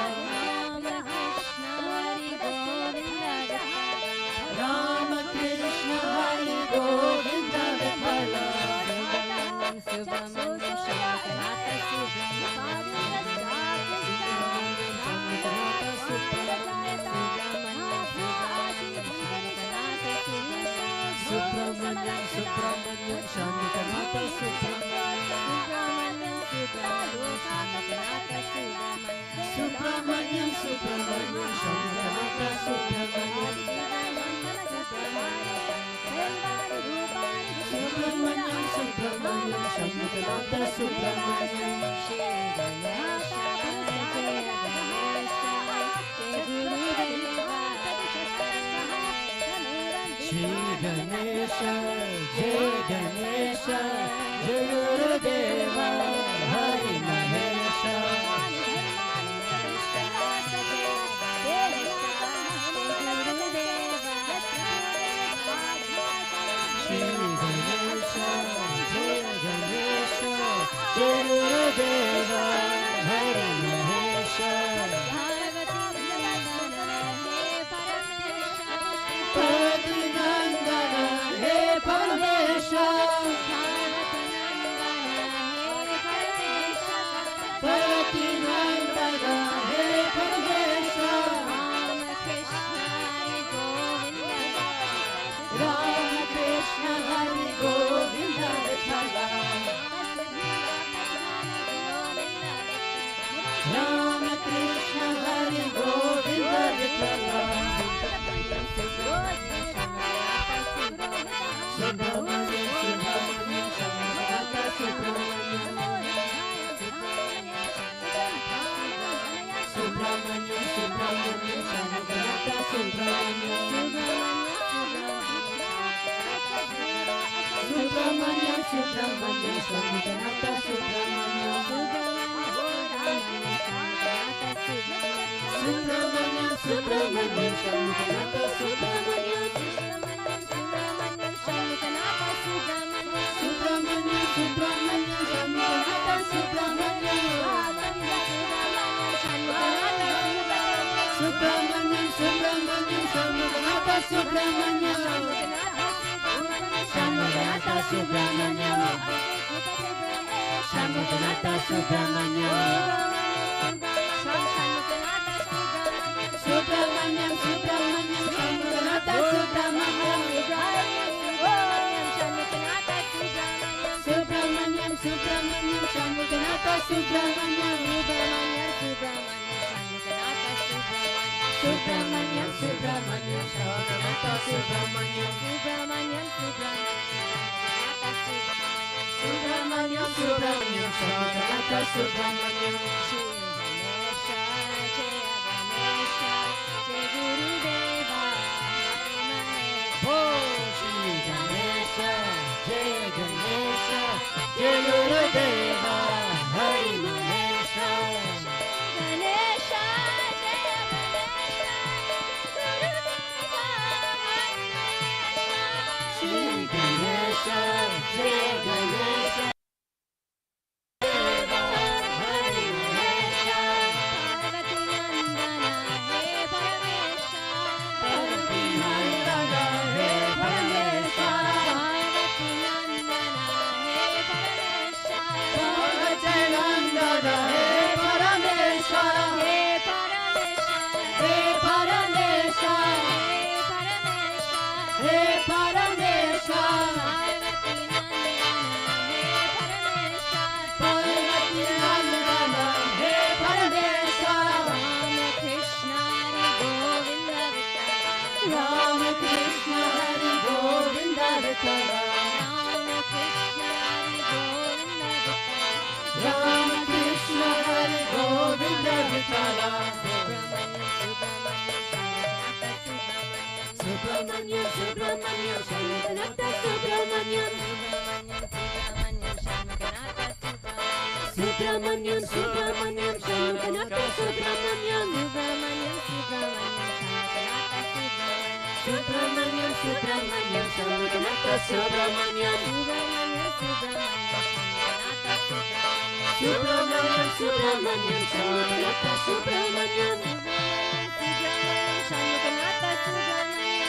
Rama Krishna Hari Govinda Vithala Subramanyam Subramanyam Shantikanatha Subramanyam Subramanyam Shantikanatha Subramanyam Subramanyam Subramanyam Shantikanatha Subramanyam Shri Ganesha Jai Ganesha Jai Gurudeva Hari Mahesha Shri Ganesha Subramanyam, Subramanyam, Shamanata Subramanyam. Subramanyam, Subramanyam, Shamanata Subramanyam. Subramanyam, Subramanyam, Shamanata Subramanyam. Subramanyam, Subramanyam, Shamanata Subramanyam. Subramanyam, Subramanyam, Shamanata Subramanyam. Subramanyam, Subramanyam, Shamanata Subramanyam. Shamanata Subramanyam. Shamanata Subramanyam. Subramanyam, Subramanyam, Shamanata Subramanyam. Subramanyam, Subramanyam, Shamanata Subramanyam. Subramanyam, Subramanyam, Shamanata Subramanyam. Subramanyam, Subramanyam, Shamanata Subramanyam. Shri Ganesha, Jai Ganesha, Jai Gurudeva, Hari Ganesha. Shri Ganesha, Jai Ganesha, Hari Ganesha. Parvati Nandana, He Paramesha. Parvati Nandana, He Paramesha. He Paramesha. He Paramesha. Parvati Nandana, He Paramesha. Rama Krishna Hari Govinda Vithala. Rama Krishna Hari Govinda Vithala. Subramanyam, Subramanyam, Shamanata Subramanyam. Subramanyam, Subramanyam, Shamanata Subramanyam. Subramanyam, Subramanyam, Shamanata Subramanyam. Subramanyam, Subramanyam, Shamanata Subramanyam.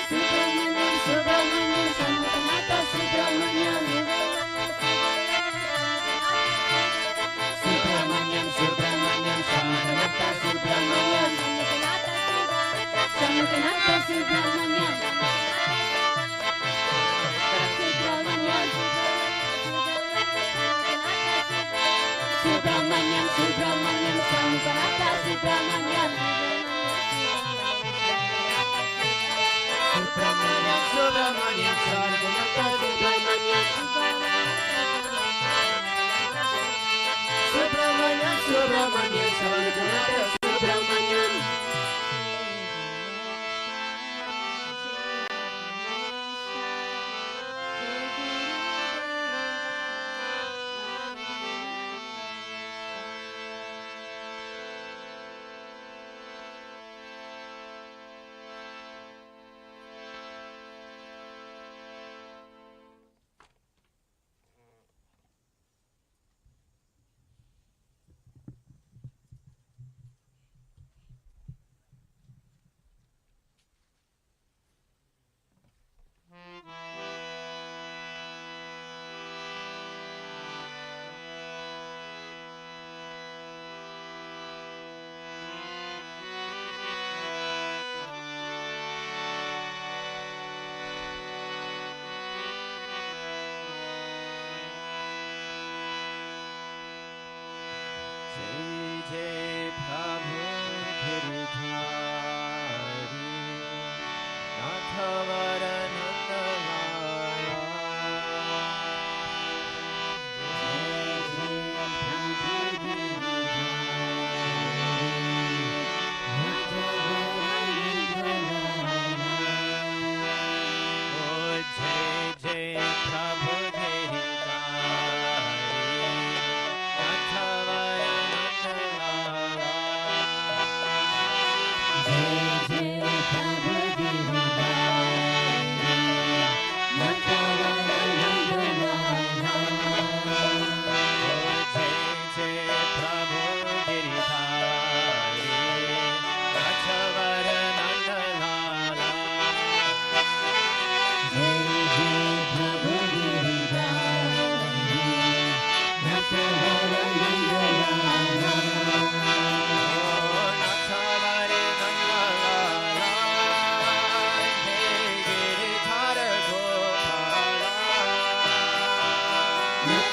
Subramanyam, Subramanyam, Shamanata Subramanyam. Subramanyam, Subramanyam, Shamanata Subramanyam. Shamanata Subramanyam. Subramanyam, Subramanyam, Shamanata Subramanyam. Subramanyam, Subramanyam, Shamanata Subramanyam. Subramanyam, Subramanyam, Shamanata Subramanyam.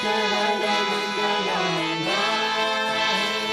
Hare Gopala.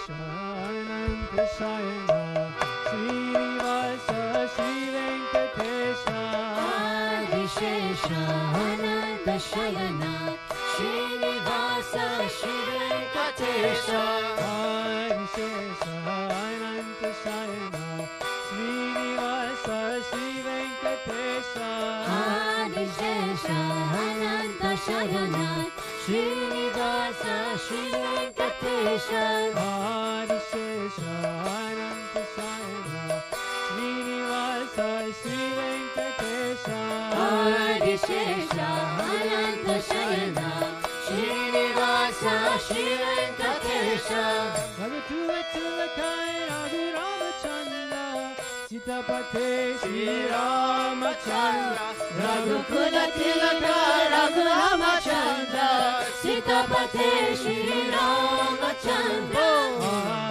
Adishesha Ananta Shayana Srinivasa Shri Venkatesha Adishesha Ananta Shayana Srinivasa Shri Venkatesha Adishesha Ananta Shayana Srinivasa Shri Venkatesha Adishesha Ananta Shayana Srinivasa Shri Venkatesha Adishesha Ananta Shayana Srinivasa Shri Venkatesha Adishesha Ananta Shayana Srinivasa Shri Venkatesha Raghutura Tilakai Raghu Ramachandra Sitapate Shri Ramachandra Raghukula Tilaka Raghu Ramachandra Sitapate Shri Ramachandra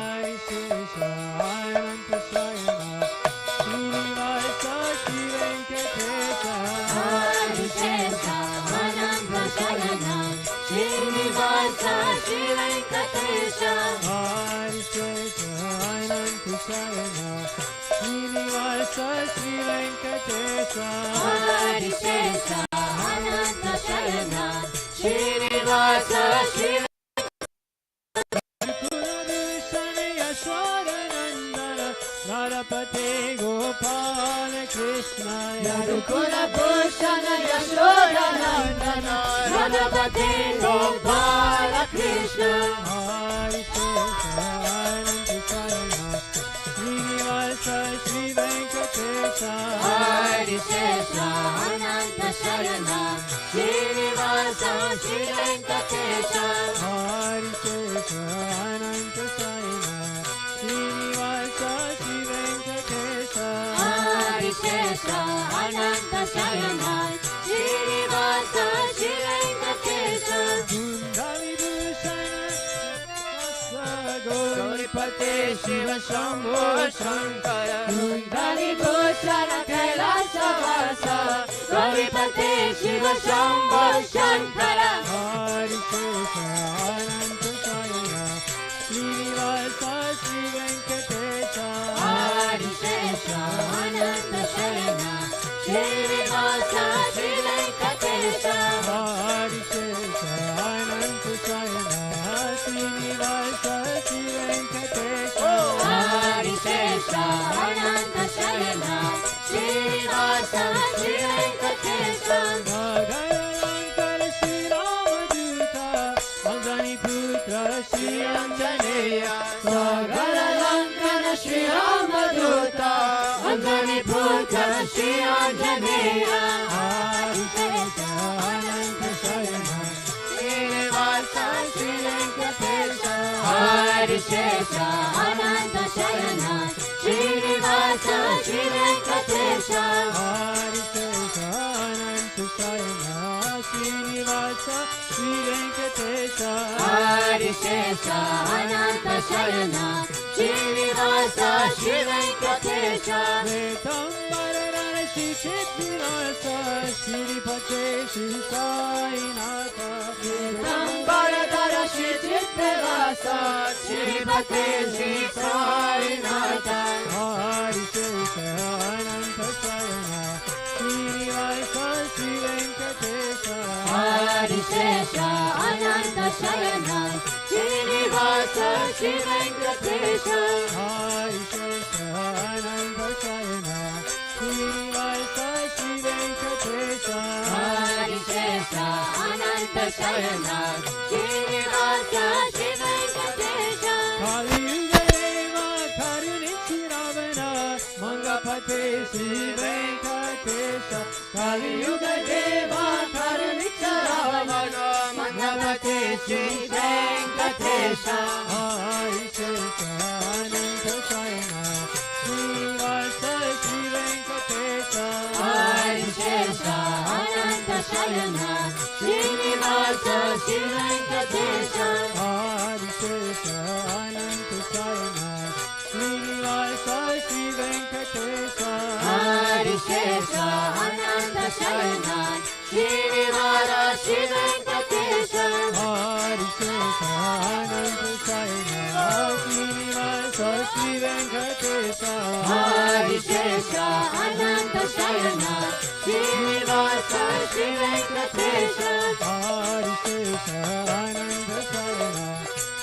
Adishesha Ananta Shayana Srinivasa Shri Venkatesha Adishesha Ananta Shayana Srinivasa Shri Venkatesha Adishesha Ananta Shayana Srinivasa Shri Venkatesha Adishesha Ananta Shayana Srinivasa Shri Kulabhushan Yashodanandana Radhapate Gopala Krishna Yadukula Bhushana Yashodanandana Radhapate Gopala Krishna Adishesha Ananta Shayana Srinivasa Shri Venkatesha Adishesha Ananta Shayana Srinivasa Shri Venkatesha Adishesha Ananta Shayana Srinivasa Shri Venkatesha Adishesha Ananta Shayana Srinivasa Shri Venkatesha Gauripate Shiva Shambho Shankara Kundali Bhushana Kailasa Vasa Gauripate Shiva Shambho Shankara Adishesha Ananta Shayana Srinivasa Shri Venkatesha Adishesha Ananta Shayana Srinivasa Shri Venkatesha Adishesha Ananta Shayana Srinivasa Shri Venkatesha Adishesha Ananta Shayana Srinivasa Shri Venkatesha Magayalankara Shri Ramaduta Anjani Putra Shri Anjaneya Sagaralankana Shri Ramaduta Anjani Putra Shri Anjaneya Adishesha Ananta Shayana Srinivasa Shri Venkatesha Adishesha Ananta Shayana Srinivasa Shri Venkatesha Adishesha Ananta Shayana Srinivasa Shri Venkatesha Adishesha Ananta Shayana Srinivasa Shri Venkatesha Vetambarara Shri Chitvivasa Shri Pate Shri Sainatha Vetambaradara Shri Chitvivasa Shri Pate Shri Sainatha Adishesha Ananta Shayana Srinivasa Shri Venkatesha Adishesha Ananta Shayana Srinivasa Shri Venkatesha Adishesha Ananta Shayana Srinivasa Shri Venkatesha Adishesha Ananta Shayana Srinivasa Shri Venkatesha Kali Yuga Deva Karunichi Ravana Mangapate Shri Venkatesha Kali Yuga Deva Karunichi Ravana Mangapate Shri Venkatesha Adishesha Ananta Shayana Srinivasa Shri Venkatesha Adishesha Ananta Shayana Srinivasa Shri Venkatesha Adishesha Ananta Shayana Srinivasa Shri Venkatesha Adishesha Ananta Shayana Srinivasa Shri Venkatesha Adishesha Ananta Shayana Hari Shesha Ananta Shayana Srinivasa Shri Venkatesha Hari Shesha Ananta Shayana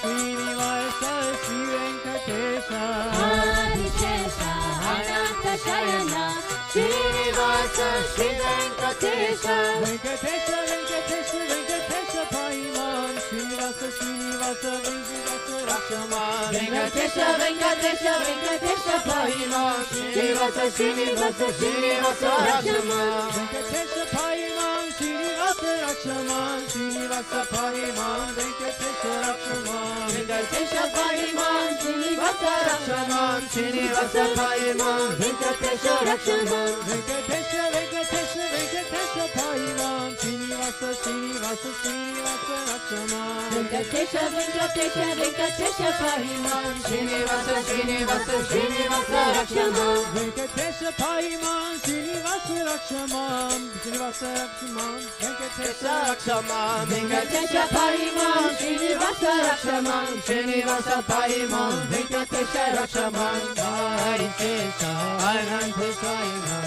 Srinivasa Shri Venkatesha Hari Shesha Ananta Shayana Srinivasa Shri Venkatesha Venkatesha Venkatesha Venkatesha Paiman Srinivasa Srinivasa Venkatesha Rakshaman Venkatesha Venkatesha Venkatesha Paiman Srinivasa Srinivasa Srinivasa Rakshaman Venkatesha Paiman Srinivasa Rakshaman Srinivasa Paiman Venkatesha Rakshaman Venkatesha Paiman Srinivasa Rakshaman Srinivasa Paiman Venkatesha Rakshaman Venkatesha Venkatesha Venkatesha Paiman Srinivasa Srinivasa Srinivasa Rakshaman Venkatesha Venkatesha Venkatesha Paiman Srinivasa Srinivasa Srinivasa Rakshaman Venkatesha Paiman Srinivasa Rakshaman Srinivasa Rakshaman Venkatesha Rakshaman Venkatesha Paiman Srinivasa Rakshaman Srinivasa Paiman Venkatesha Rakshaman Hari Shesha Ananta Shayana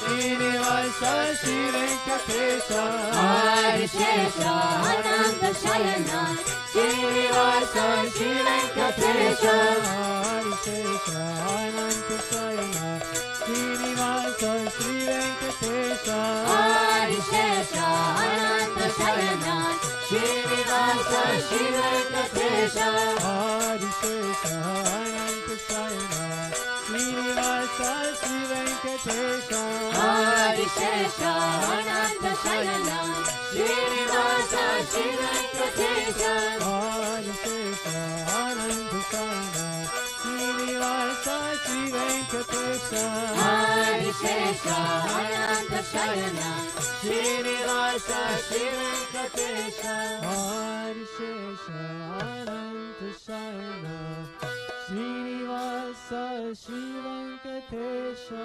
Srinivasa Shri Venkatesha Hari Shesha Ananta Shayana Srinivasa Shri Venkatesha Hari Shesha Ananta Shayana Srinivasa Shri Venkatesha Hari Shesha Ananta Shayana Srinivasa Shri Venkatesha Hari Shesha Ananta Shayana Srinivasa Shri Venkatesha Hari Shesha Ananta Shayana Srinivasa Shri Venkatesha Hari Shesha Ananta Shayana Srinivasa Shri Venkatesha Hari Shesha Ananta Shayana Srinivasa Shri Venkatesha Hari Shesha Ananta Shayana Srinivasa Shri Venkatesha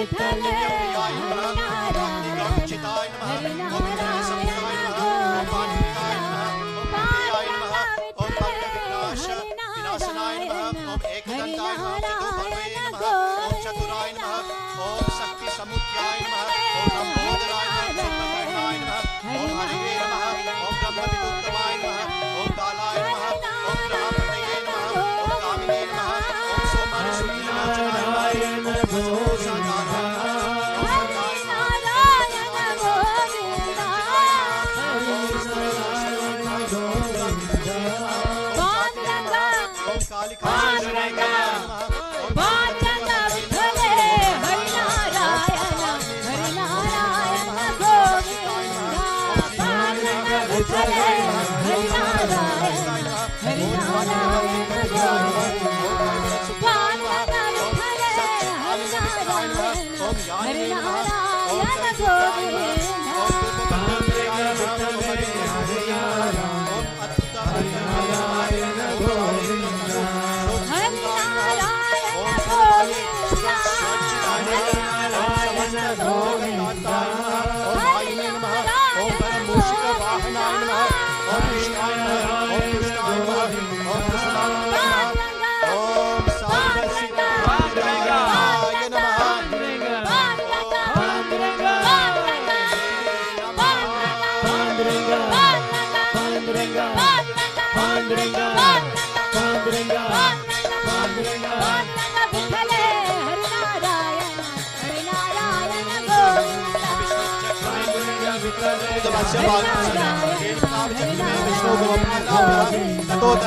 विठले चिताय नमः ओम गणेशाय नमः ओम पाणिनिकाय नमः ओम प्रियाय नमः ओम विनाशनाय नमः ओम एकदंताय नमः चतुर्भुजाय नमः ओम चतुराय नमः ओम शक्ति समुद्राय नमः ओम लंबोदराय नमः ओम हरिवे नमः ओम ब्रह्मविदुत्तमाय नमः ओम बालाय नमः ओम ग्रहपतये नमः ओम कामिने नमः ओम सोमरसूर्यनारायणाय नमः ओम साधारणाय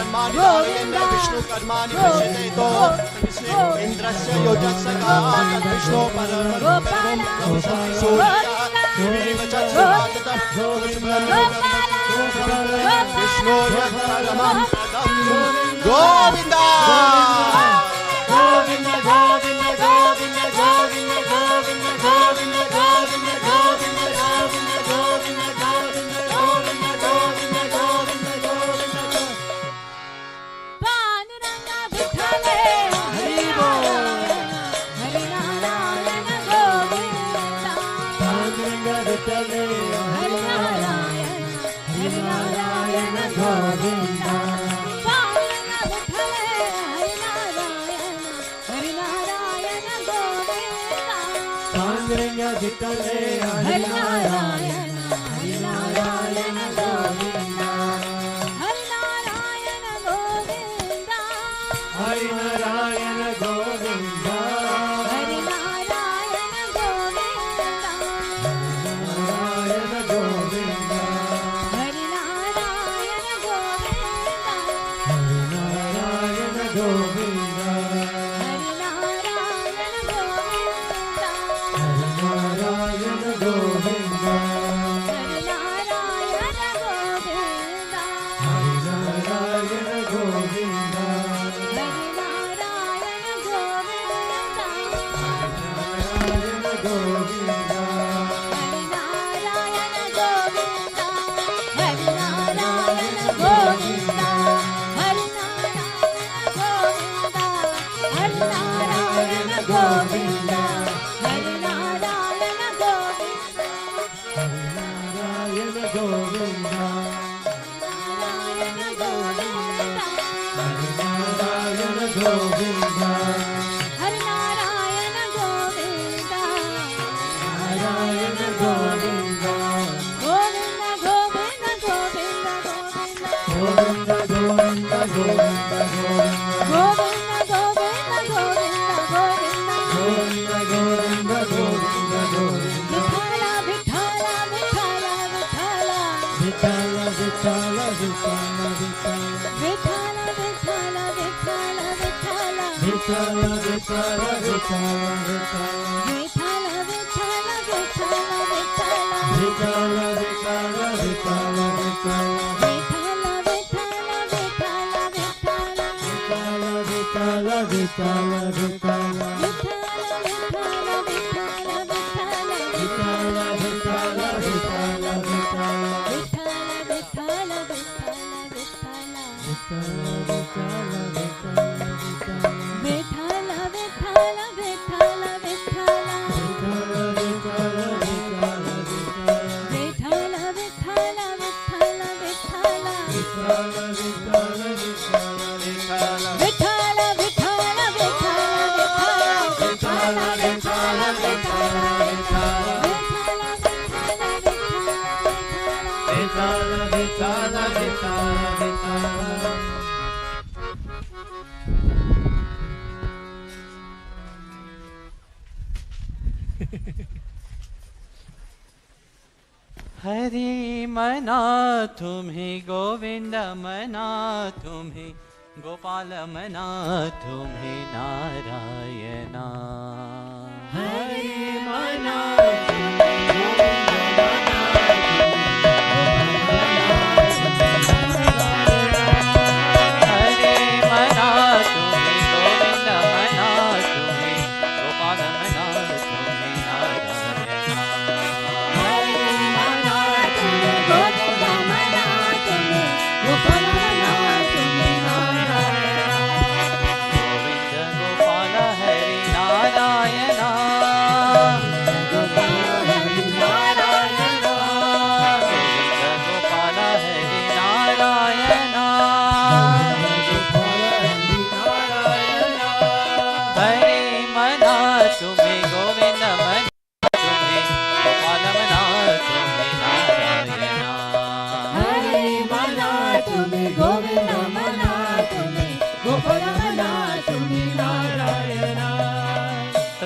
विष्णु कर्माणि पश्यते तो इंद्रस्य योजस्य विष्णु गोविंदा गोविंद गोविंद गोविंद गोविंद गोविंद गोविंद गोविंद गोविंद गोविंद गोविंद गोविंद गोविंद गोविंद पांडुरंग विठले हरि नारायण गोविंदा पांडुरंग विठले हरि नारायण गोविंदा पांडुरंग विठले हरि नारायण गोविंदा पांडुरंग विठले हरि नारायण गोविंदा हरि नारायण गोविंदा हरि नारायण गोविंदा हरि नारायण गोविंदा नारायण गोविंदा हरि नारायण गोविंदा हरि नारायण गोविंदा हरि नारायण गोविंदा हरि नारायण गोविंदा हरि नारायण गोविंदा हरि नारायण गोविंदा हरि नारायण गोविंदा नारायण गोविंदा हरि नारायण गोविंदा हरि नारायण गोविंदा हरि नारायण गोविंदा हरि नारायण गोविंदा हरि नारायण गोविंदा नारायण गोविंदा नारायण गोविंदा नारायण गोविंदा हरि नारायण गोविंदा नारायण गोविंदा गोविंदा गोविंदा गोविंदा गोविंदा गोविंदा गोविंदा गोविंदा गोविंदा गोविंदा गोविंदा गोविंदा गोविंदा गोविंदा गोविंदा विठ्ठला विठ्ठला विठ्ठला विठ्ठला विठ्ठल विठ्ठल विठ्ठल विठ्ठला विठ्ठला विठ्ठला विठ्ठला विठ्ठल विठ्ठल विठ्ठल विठ्ठल विठ्ठला विठ्ठला विठ्ठला विठ्ठल विठ्ठल विठ्ठल विठ्ठल विठ्ठला विठ्ठला विठ्ठला विठ्ठल विठ्ठल विठ्ठल विठ्ठल विठ्ठला विठ्ठला विठ्ठला हरि मना तुम्हें गोविंद मना तुम्हें गोपाल मना तुम्हें नारायणा हरि मना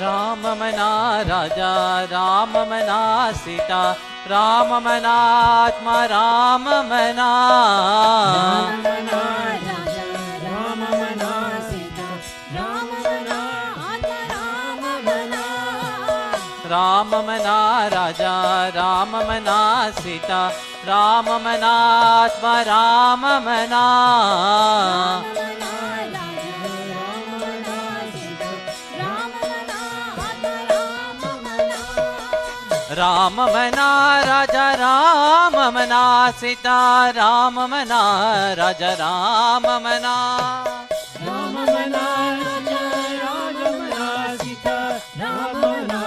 राम मना राजा राम मना सीता राम मना आत्मा राम मना राम मना सीता राम मना आत्मा राम मना राम मना राजा राम मना सीता राम मना आत्मा राम मना राम मना राजा राम मना सीता राम मना राजा राम मना राम मना राजा राम मना सीता राम मना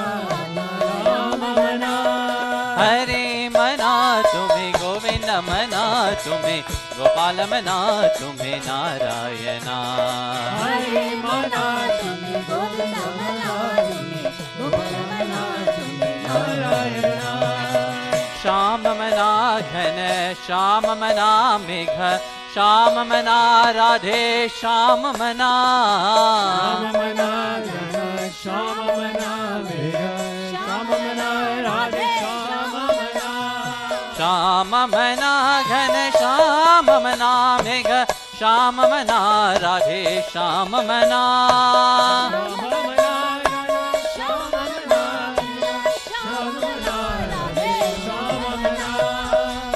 राम मना हरे मना तुम्हें गोविंद मना तुम्हें गोपाल मना तुम्हें नारायणा हरे मना तुम्हें गोविंद मना तुम्हें गोपाल मना तुम्हें नारायणा श्याम मना घन श्याम मना मेघ श्याम मना राधे श्याम मना श्याम मना घन श्याम मना मेघ श्याम मना राधे श्याम मना श्याम मना घन श्याम मना मेघ श्याम मना राधे श्याम मना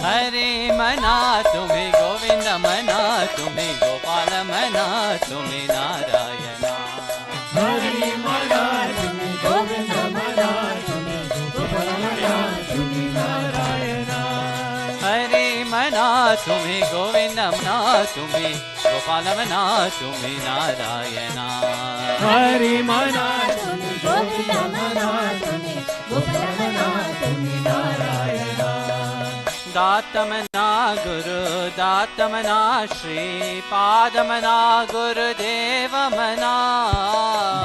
हरे मना तुम्हें गोविंद मना तुम्हें गोपाल मना तुम्हें नारायणा हरि मना तुम्हें गोविंद मना तुम्हें गोपाल मना तुम्हें नारायणा हरे मना तुम्हें गोविंद मना तुम्हें गोपाल मना तुम्हें नारायणा हरि मना तुम्हें गोविंद मना तुम्हें गोपाल मना तुम्हें नारायणा दातमना गुरु दातमना श्री पादमना गुरुदेव मना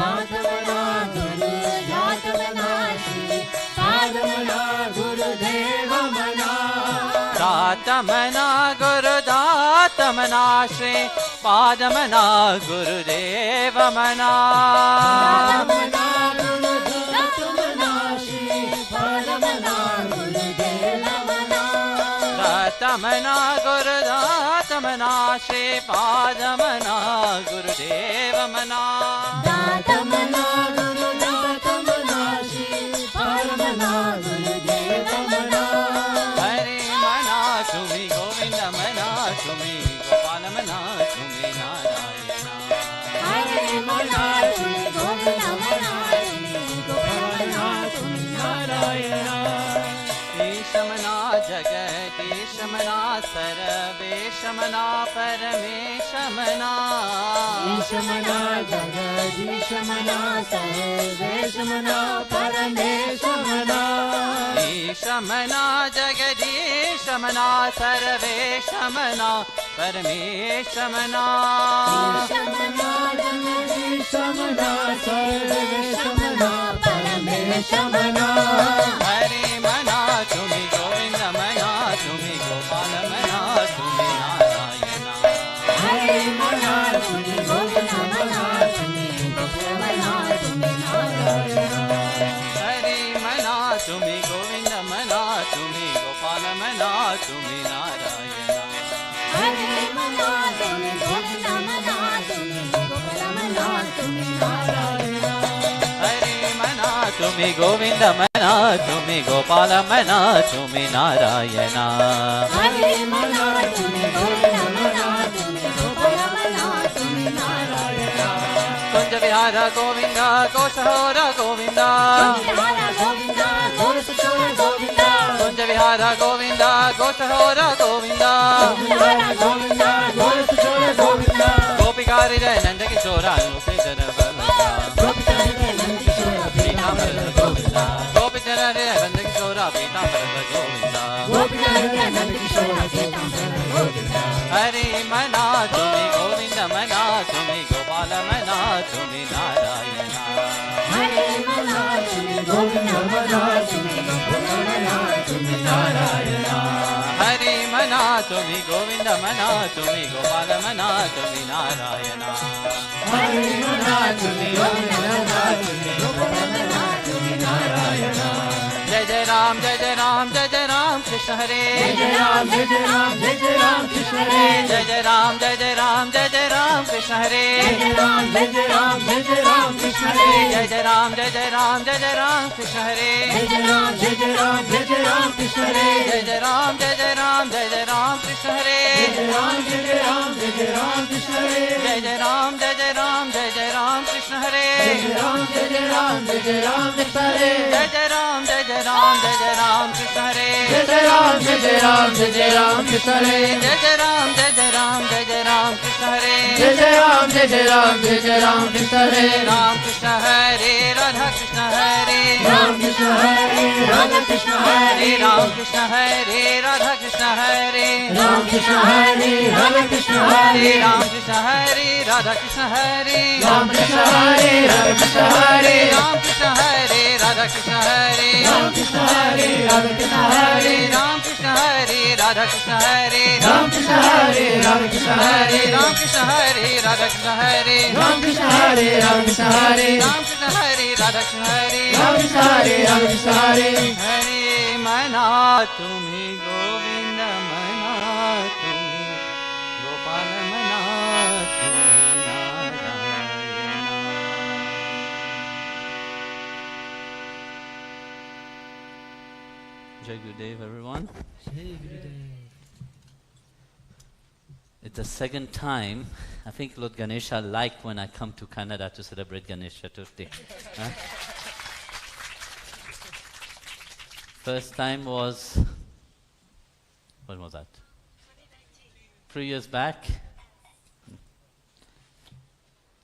दातमना गुरु दातमना श्री पादमना गुरुदेव मना दातमना गुरु दातमना श्री पादमना गुरुदेव मना दातमना गुरु दातमना श्री पादमना गुरुदेव मना दातमना गुरु दातमना श्री पादमना गुरुदेव मना दातमना गुरु दातमना श्री पादमना गुरुदेव मना हरे मना तुम्हें गोविंद मना तुम्हें गोपाल मना तुम्हें नारायणा हरे मना तुम्हें गोविंद मना तुम्हें गोपाल मना तुम्हें नारायणा ईशमना जगदीशमना सर्वेशमना परमेशमना ईशमना जगदीशमना सर्वेशमना परमेशमना ईशमना जगदीशमना सर्वेशमना परमेशमना ईशमना जगदीशमना सर्वेशमना परमेशमना हरे मना तुम्हें गोविंद मना तुम्हें गोपाल मना तुम्हें नारायणा हरे मना तुम्हें गोविंद मना तुम्हें गोपाल मना तुम्हें नारायणा हरे तुम्हें गोविंद मना तुम्हें गोपाल मना तुम्हें नारायण हरे मना तुम्हें गोविंद मना तुम्हें गोपाल मना तुम्हें नारायण कुंज विहार गोविंद गोसहोर गोविंद कुंज विहार गोविंद गोसहोर गोविंद गोपिकारि जय नंद किशोरा रूपे जन गोपी जन रे नंद किशोरा पीतांबर गोविंद हरे मना तुम्हें गोविंद मना तुम्हें गोपाल मना तुम्हें नारायण हरे मना तुम्हें गोविंद मना तुम्हें गोपाल मना तुम्हें नारायण हरे मना तुम्हें गोविंद मना तुम्हें गोपाल मना तुम्हें नारायण हरे मना तुम्हें गोविंद मना तुम्हें गोपाल मना तुम्हें नारायण जय जय राम जय जय राम जय जय राम कृष्ण हरे जय राम जय जय राम जय जय राम कृष्ण हरे जय जय राम जय जय राम जय जय राम कृष्ण हरे जय राम जय जय राम जय जय राम कृष्ण हरे जय जय राम जय जय राम जय जय राम कृष्ण हरे जय राम जय जय राम जय जय राम कृष्ण हरे जय जय राम जय जय राम जय जय राम कृष्ण हरे जय राम जय जय राम जय जय राम कृष्ण हरे जय जय राम जय जय राम जय जय राम कृष्ण हरे जय राम जय जय राम जय जय राम कृष्ण हरे जय जय राम जय जय राम जय जय राम कृष्ण हरे जय राम जय जय राम जय जय राम कृष्ण हरे जय जय राम जय जय राम जय जय राम कृष्ण हरे जय राम जय जय राम जय जय राम कृष्ण हरे राम कृष्ण हरे राधा कृष्ण हरे राम कृष्ण हरे राधा कृष्ण हरे राम कृष्ण हरे राधा कृष्ण हरे राम कृष्ण हरे राधा कृष्ण हरे राम कृष्ण हरे राधा कृष्ण हरे राम कृष्ण हरे राधा कृष्ण हरे राम कृष्ण हरे राधा कृष्ण हरे राम कृष्ण हरे राधा कृष्ण हरे राम कृष्ण हरे राधा कृष्ण हरे राम कृष्ण हरे राधा कृष्ण हरे राम कृष्ण हरे राधा कृष्ण हरे राम कृष्ण हरे राधा कृष्ण हरे राम कृष्ण हरे राधा कृष्ण हरे राम कृष्ण हरे राधा कृष्ण हरे हरे मना तुम्हें गोविंद मना तुम्हें गोपाल मना तुम्हें Narayan Jai Gurudev, everyone. It's the second time. I think Lord Ganesha liked when I come to Canada to celebrate Ganesha Chaturthi. Huh? First time was, when was that? 3 years back.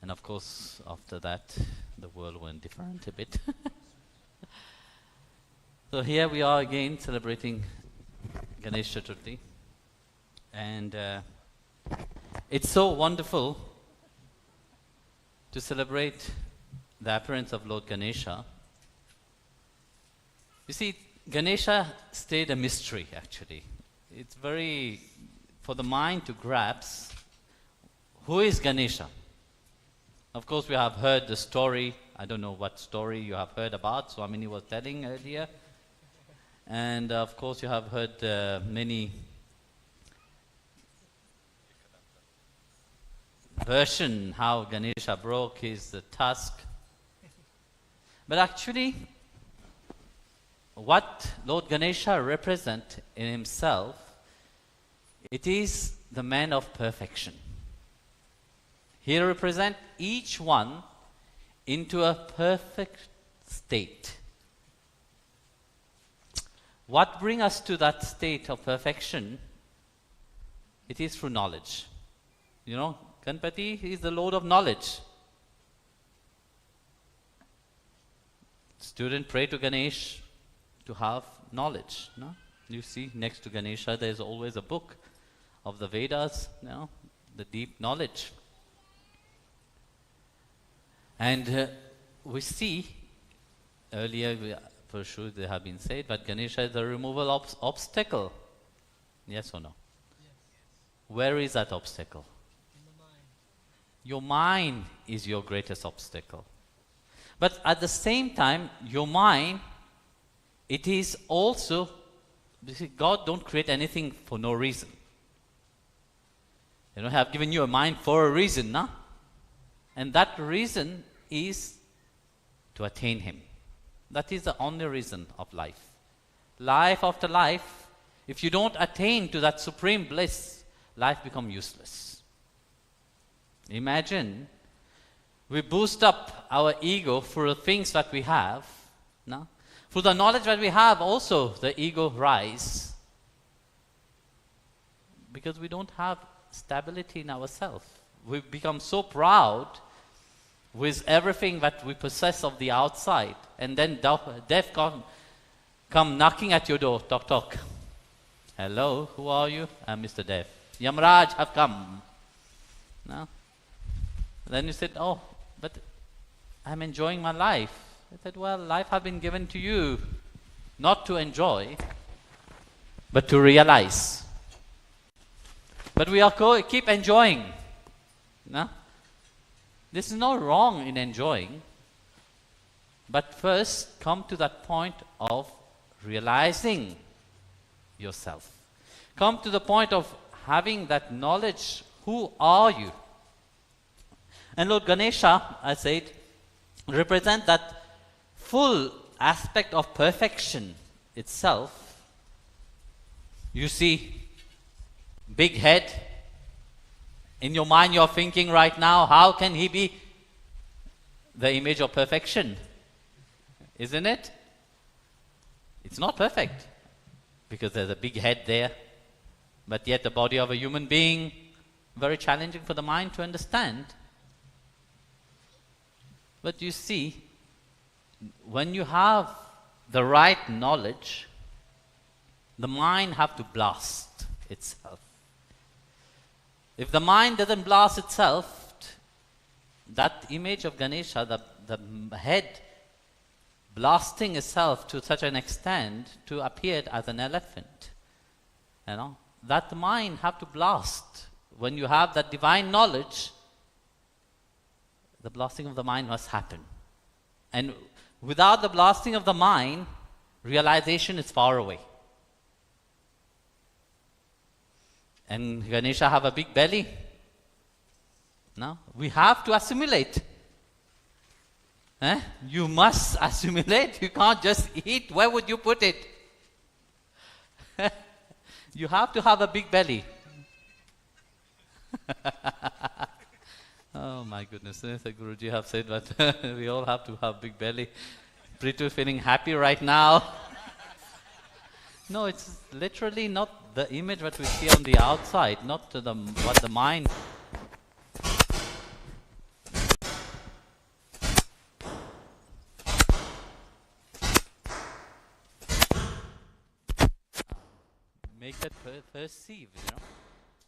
And of course, after that, the world went different a bit. So here we are again celebrating Ganesha Chaturthi. And it's so wonderful to celebrate the appearance of Lord Ganesha. You see, Ganesha stayed a mystery actually. It's very, for the mind to grasp, who is Ganesha? Of course we have heard the story, I don't know what story you have heard about, Swamini was telling earlier. And of course you have heard many version how Ganesha broke his tusk. But actually, what Lord Ganesha represents in himself, it is the man of perfection. He represents each one into a perfect state. What brings us to that state of perfection? It is through knowledge. You know, Ganpati is the Lord of knowledge. Student pray to Ganesh to have knowledge. No? You see, next to Ganesha there is always a book of the Vedas, you know, the deep knowledge. And we see, earlier for sure they have been said, but Ganesha is the removal of obstacle. Yes or no? Yes. Where is that obstacle? In the mind. Your mind is your greatest obstacle. But at the same time, your mind, it is also, you see, God don't create anything for no reason. You know, I have given you a mind for a reason, no? And that reason is to attain Him. That is the only reason of life. Life after life, if you don't attain to that supreme bliss, life becomes useless. Imagine, we boost up our ego for the things that we have, no? For the knowledge that we have, also the ego rise. Because we don't have stability in ourselves. We become so proud with everything that we possess of the outside. And then death come knocking at your door, tock tock. Hello, who are you? I'm Mr. Death. Yamraj have come. No? Then you said, oh, but I'm enjoying my life. I said, well, life has been given to you not to enjoy, but to realize. But we are keep enjoying. No? This is not wrong in enjoying. But first, come to that point of realizing yourself. Come to the point of having that knowledge. Who are you? And Lord Ganesha, I said, represent that full aspect of perfection itself. You see, big head. In your mind you're thinking right now, how can he be the image of perfection? Isn't it? It's not perfect, because there's a big head there, but yet the body of a human being, very challenging for the mind to understand. But you see, when you have the right knowledge, the mind have to blast itself. If the mind doesn't blast itself, that image of Ganesha, the head blasting itself to such an extent to appear as an elephant, you know, that mind have to blast. When you have that divine knowledge, the blasting of the mind must happen. And without the blasting of the mind, realization is far away. And Ganesha have a big belly. No? We have to assimilate. You must assimilate. You can't just eat. Where would you put it? You have to have a big belly. Oh my goodness. Guruji have said that we all have to have big belly. Pritu feeling happy right now. No, it's literally not the image that we see on the outside, not to what the mind. Make it perceive, you know.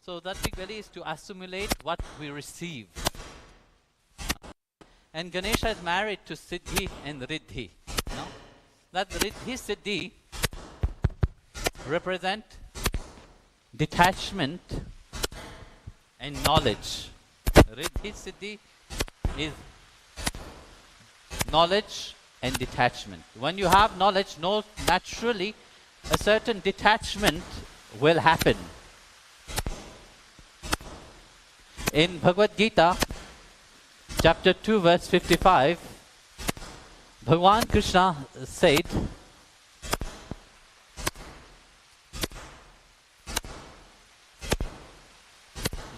So that big belly is to assimilate what we receive. And Ganesha is married to Siddhi and Riddhi. No? That Riddhi Siddhi represent detachment and knowledge. Riddhi Siddhi is knowledge and detachment. When you have knowledge, naturally a certain detachment will happen. In Bhagavad Gita, chapter 2, verse 55, Bhagavan Krishna said,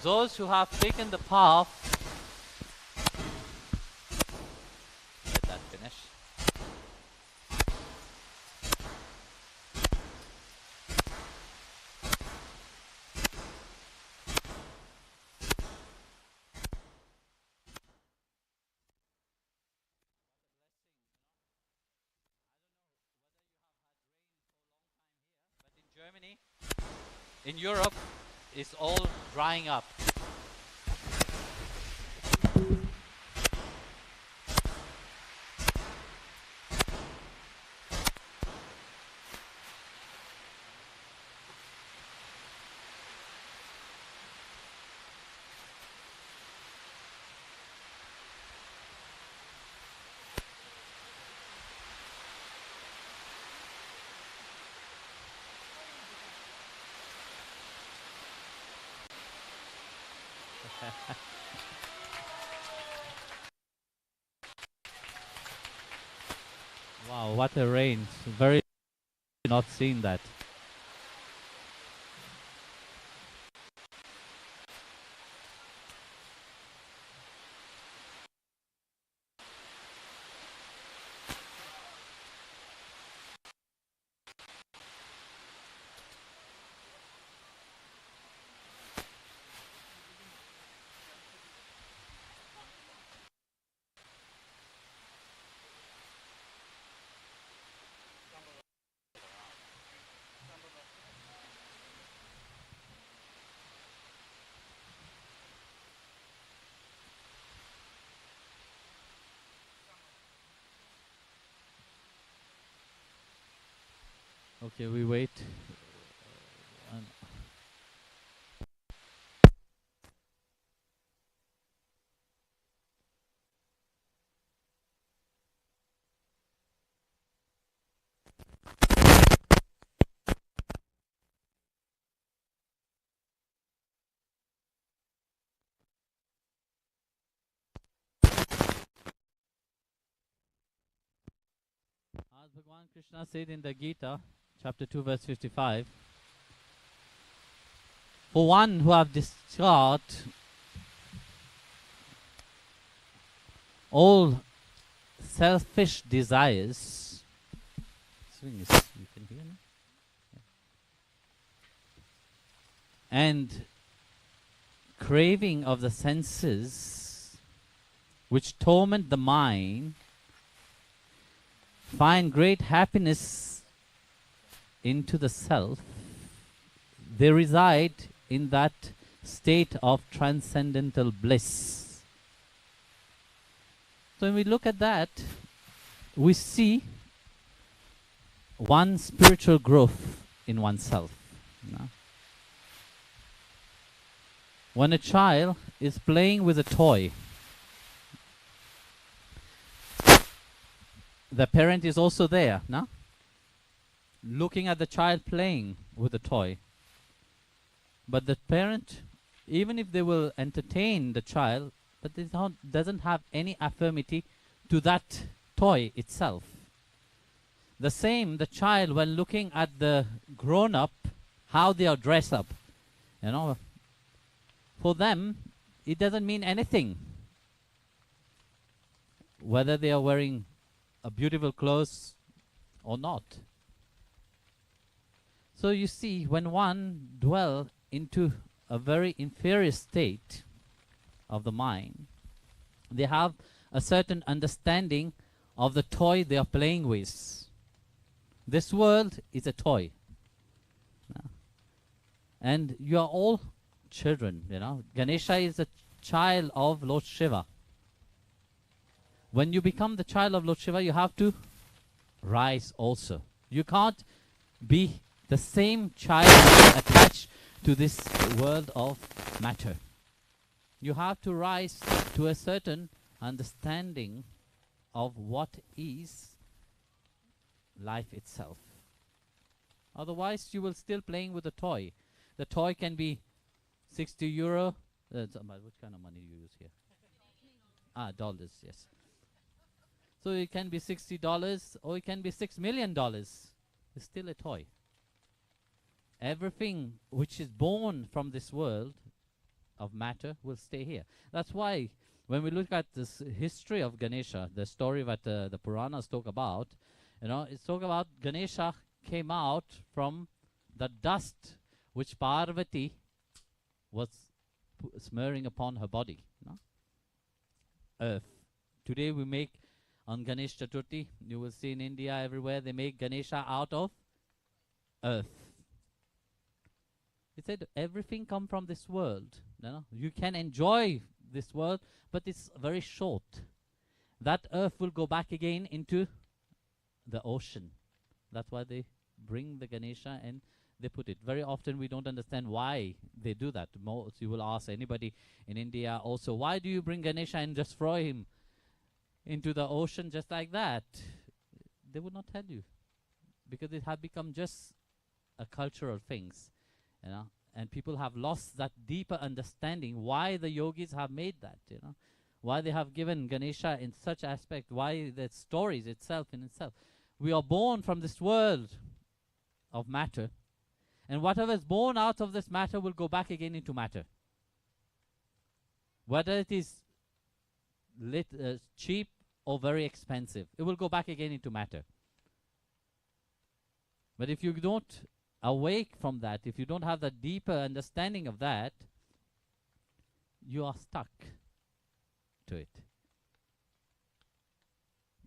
those who have taken the path, let that finish. Germany, in Europe, is all drying up. Wow, what a range. Very not seen that. Okay, we wait. And as Bhagavan Krishna said in the Gita, chapter 2, verse 55, for one who have discharged all selfish desires, swing is, you can hear me? And craving of the senses, which torment the mind, find great happiness into the self, they reside in that state of transcendental bliss. So when we look at that, we see one spiritual growth in oneself. No? When a child is playing with a toy, the parent is also there, no? Looking at the child playing with the toy. But the parent, even if they will entertain the child, but it doesn't have any affirmity to that toy itself. The same, the child, when looking at the grown-up, how they are dressed up, you know, for them, it doesn't mean anything. Whether they are wearing a beautiful clothes or not. So you see, when one dwells into a very inferior state of the mind, they have a certain understanding of the toy they are playing with. This world is a toy. And you are all children, you know. Ganesha is a child of Lord Shiva. When you become the child of Lord Shiva, you have to rise also. You can't be the same child attached to this world of matter. You have to rise to a certain understanding of what is life itself. Otherwise, you will still playing with a toy. The toy can be 60 euro. Which kind of money you use here? Dollars, yes. So it can be $60 or it can be $6 million. It's still a toy. Everything which is born from this world of matter will stay here. That's why when we look at this history of Ganesha, the story that the Puranas talk about, you know, it's talk about Ganesha came out from the dust which Parvati was smearing upon her body. No? Earth. Today we make on Ganesha Chaturthi, you will see in India everywhere they make Ganesha out of earth. He said everything come from this world. You know? You can enjoy this world, but it's very short. That earth will go back again into the ocean. That's why they bring the Ganesha and they put it. Very often we don't understand why they do that. Most you will ask anybody in India also, why do you bring Ganesha and just throw him into the ocean just like that? They would not tell you. Because it have become just a cultural things. You know, And people have lost that deeper understanding why the yogis have made that, why they have given Ganesha in such aspect, why the stories itself in itself. We are born from this world of matter, and whatever is born out of this matter will go back again into matter. Whether it is cheap or very expensive, it will go back again into matter. But if you don't awake from that, if you don't have the deeper understanding of that, you are stuck to it.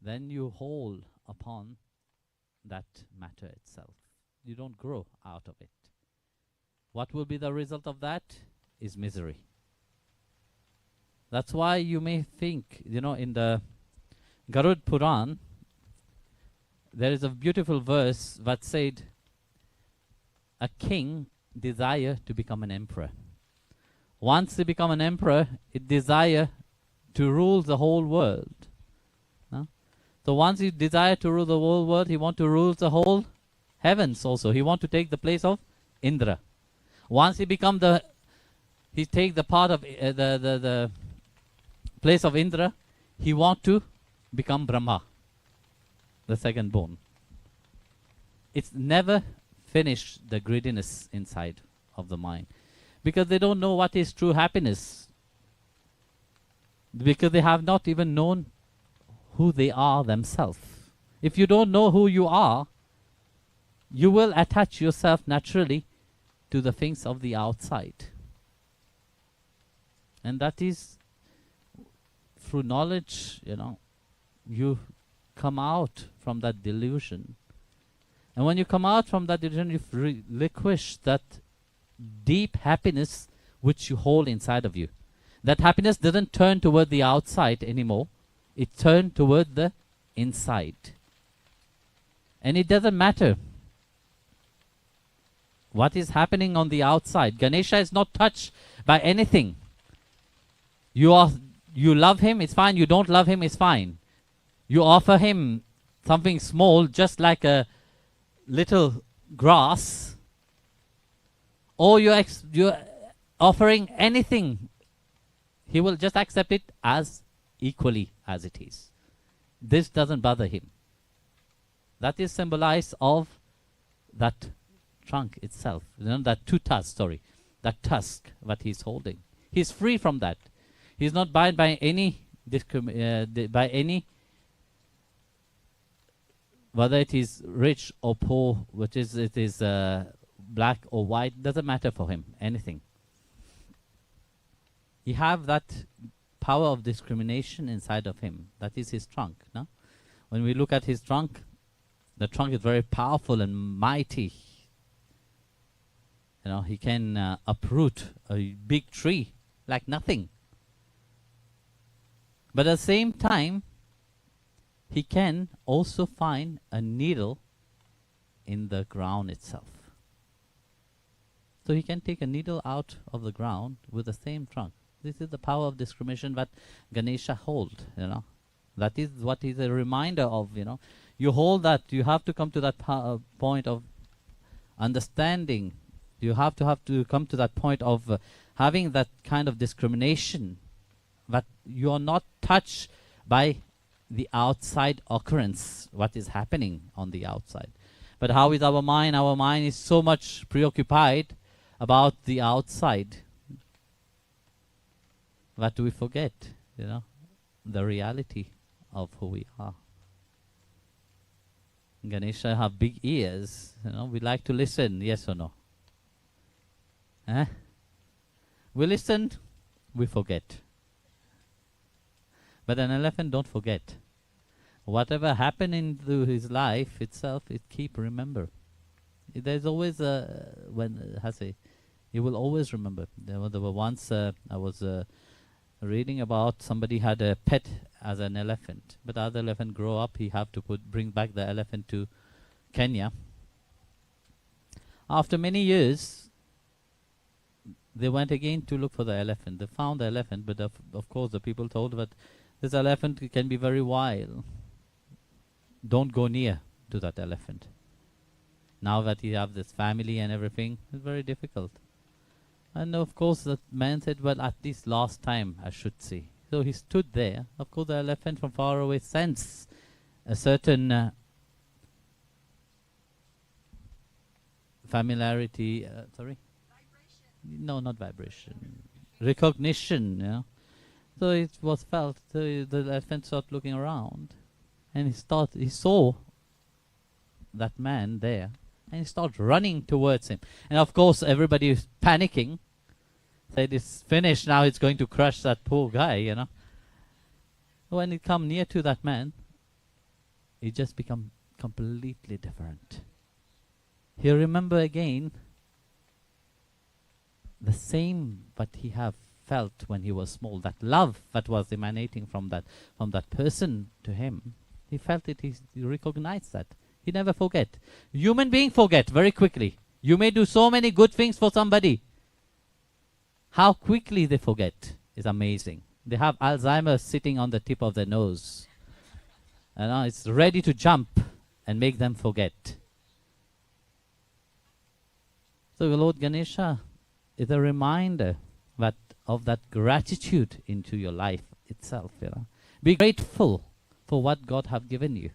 Then you hold upon that matter itself. You don't grow out of it. What will be the result of that is misery. That's why you may think, in the Garud Puran, there is a beautiful verse that said, a king desire to become an emperor. Once they become an emperor, it desire to rule the whole world. So once he desire to rule the whole world, he want to rule the whole heavens also. He want to take the place of Indra. Once he take the part of the place of Indra, he want to become Brahma, the second born. It's never finished, the greediness inside of the mind, because they don't know what is true happiness, because they have not even known who they are themselves. If you don't know who you are, you will attach yourself naturally to the things of the outside. And that is through knowledge, you come out from that delusion. And when you come out from that delusion, you relinquish that deep happiness which you hold inside of you. That happiness doesn't turn toward the outside anymore. It turns toward the inside. And it doesn't matter what is happening on the outside. Ganesha is not touched by anything. You love him, it's fine. You don't love him, it's fine. You offer him something small, just like a little grass, or you're offering anything, he will just accept it as equally as it is. This doesn't bother him. That is symbolized of that trunk itself. That that tusk that he's holding. He's free from that. He's not bound by any whether it is rich or poor, it is black or white, doesn't matter for him, anything. He have that power of discrimination inside of him. That is his trunk. No? When we look at his trunk, the trunk is very powerful and mighty. He can uproot a big tree like nothing. But at the same time, he can also find a needle in the ground itself. So he can take a needle out of the ground with the same trunk. This is the power of discrimination that Ganesha hold, That is what is a reminder of, You hold that, you have to come to that point of understanding. You have to come to that point of having that kind of discrimination, that you are not touched by the outside occurrence, what is happening on the outside. But how is our mind? Our mind is so much preoccupied about the outside that we forget, the reality of who we are. Ganesha have big ears, we like to listen, yes or no? We listen, we forget. But an elephant don't forget. Whatever happened into his life itself, it keep remember. There's always you will always remember. There were once I was reading about somebody had a pet as an elephant, but the other elephant grow up. He have to bring back the elephant to Kenya. After many years, they went again to look for the elephant. They found the elephant, but of course the people told that this elephant can be very wild. Don't go near to that elephant. Now that you have this family and everything, it's very difficult. And of course the man said, well, at least last time I should see. So he stood there. Of course the elephant from far away sensed a certain familiarity, sorry? No, not vibration. Recognition, you know. So it was felt. So the elephant started looking around, and he saw that man there, and he started running towards him. And of course, everybody is panicking. Said it's finished now. It's going to crush that poor guy, you know. When it come near to that man, he just become completely different. He remember again the same what he have felt when he was small, that love that was emanating from that person to him. He felt it, he recognized that. He never forget. Human being forget very quickly. You may do so many good things for somebody. How quickly they forget is amazing. They have Alzheimer's sitting on the tip of their nose. And it's ready to jump and make them forget. So Lord Ganesha is a reminder of that gratitude into your life itself. You know. Be grateful for what God have given you.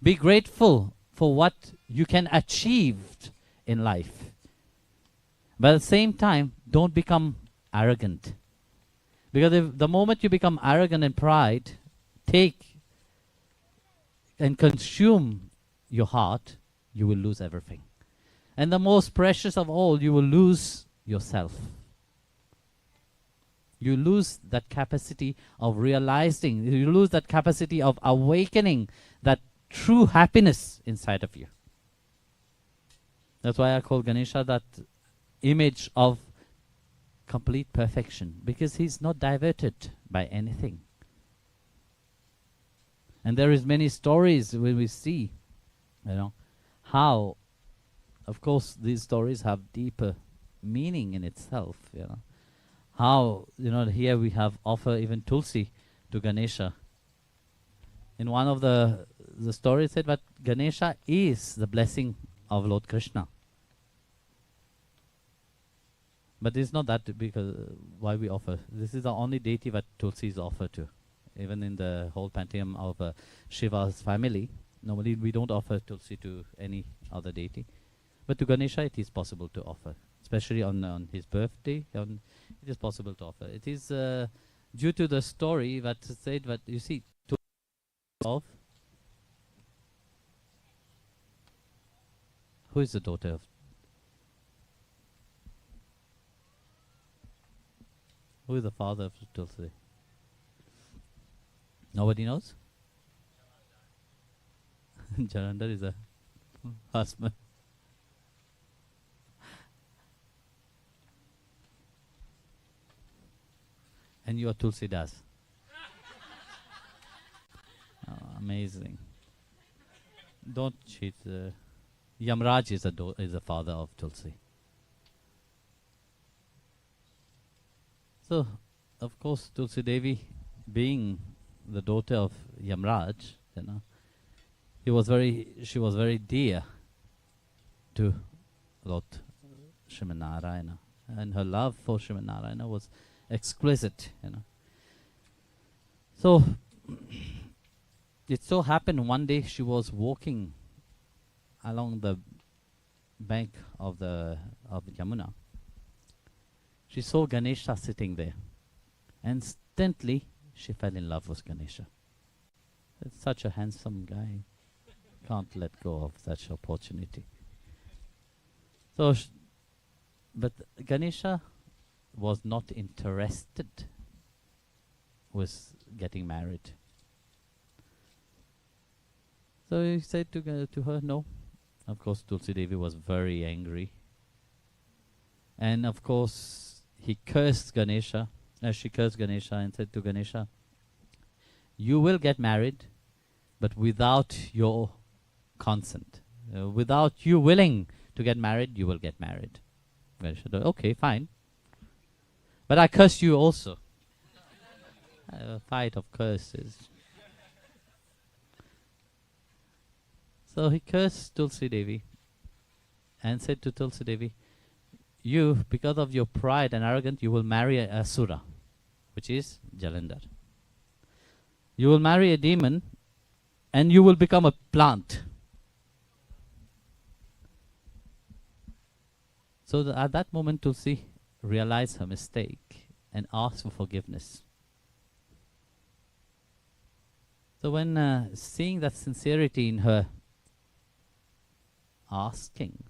Be grateful for what you can achieve in life. But at the same time, don't become arrogant. Because if the moment you become arrogant and pride, take and consume your heart, you will lose everything. And the most precious of all, you will lose yourself. You lose that capacity of realizing, you lose that capacity of awakening that true happiness inside of you. That's why I call Ganesha that image of complete perfection, because he's not diverted by anything. And there is many stories where we see, how, of course, these stories have deeper meaning in itself, How, here we have offer even Tulsi to Ganesha. In one of the stories said that Ganesha is the blessing of Lord Krishna. But it's not that because why we offer. This is the only deity that Tulsi is offered to. Even in the whole pantheon of Shiva's family, normally we don't offer Tulsi to any other deity. But to Ganesha it is possible to offer. Especially on his birthday, it is possible to offer. It is due to the story that said that, you see, who is the daughter of? Who is the father of Tulsi? Nobody knows? Jalandhar is a husband. And you are Tulsi Das. Amazing. Don't cheat. Yamraj is a father of Tulsi. So, of course, Tulsi Devi, being the daughter of Yamraj, she was very dear to Lord Srimad Narayana, and her love for Srimad Narayana was exquisite, So it so happened one day she was walking along the bank of Yamuna. She saw Ganesha sitting there. Instantly she fell in love with Ganesha. It's such a handsome guy. Can't let go of such opportunity. So, but Ganesha was not interested with getting married. So he said to her, no. Of course, Tulsi Devi was very angry. And of course, she cursed Ganesha and said to Ganesha, you will get married, but without your consent. Without you willing to get married, you will get married. Ganesha said, okay, fine. But I curse you also. A fight of curses. So he cursed Tulsi Devi and said to Tulsi Devi, you, because of your pride and arrogance, you will marry a asura, which is Jalandhar. You will marry a demon, and you will become a plant. So at that moment, Tulsi realized her mistake and asked for forgiveness. So when seeing that sincerity in her asking,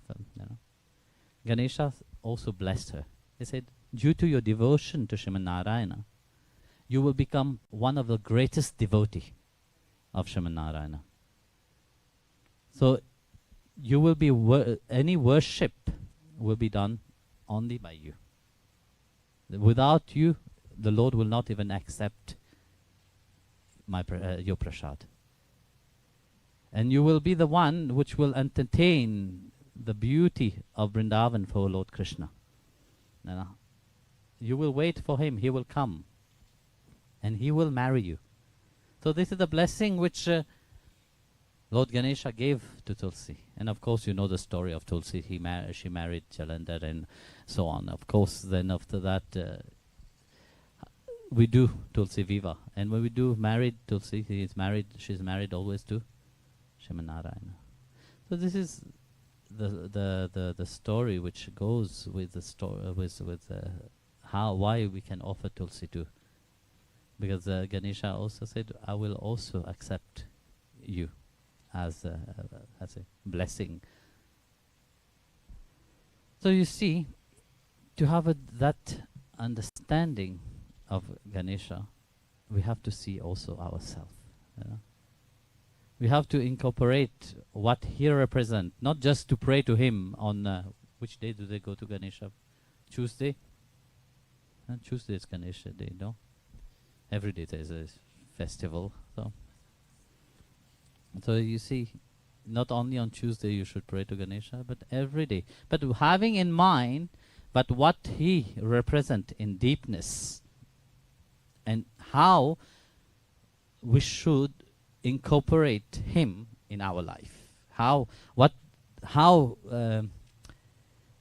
Ganesha also blessed her. He said, due to your devotion to Sriman Narayana, you will become one of the greatest devotee of Sriman Narayana. So you will be any worship will be done only by you. Without you, the Lord will not even accept your prasad. And you will be the one which will entertain the beauty of Vrindavan for Lord Krishna. You will wait for him, he will come, and he will marry you. So this is the blessing which Lord Ganesha gave to Tulsi. And of course you know the story of Tulsi. She married Jalandhar and so on. Of course then after that we do Tulsi Viva. And when we do married Tulsi, she's married always to Sriman Narayana. So this is the story which goes with the story with why we can offer Tulsi to. Because Ganesha also said, I will also accept you as a blessing. So you see, to have that understanding of Ganesha, we have to see also ourselves. We have to incorporate what he represents, not just to pray to him on which day do they go to Ganesha? Tuesday? Tuesday is Ganesha Day, no? Every day there is a festival. So you see, not only on Tuesday you should pray to Ganesha, but every day. But having in mind but what he represents in deepness, and how we should incorporate him in our life. How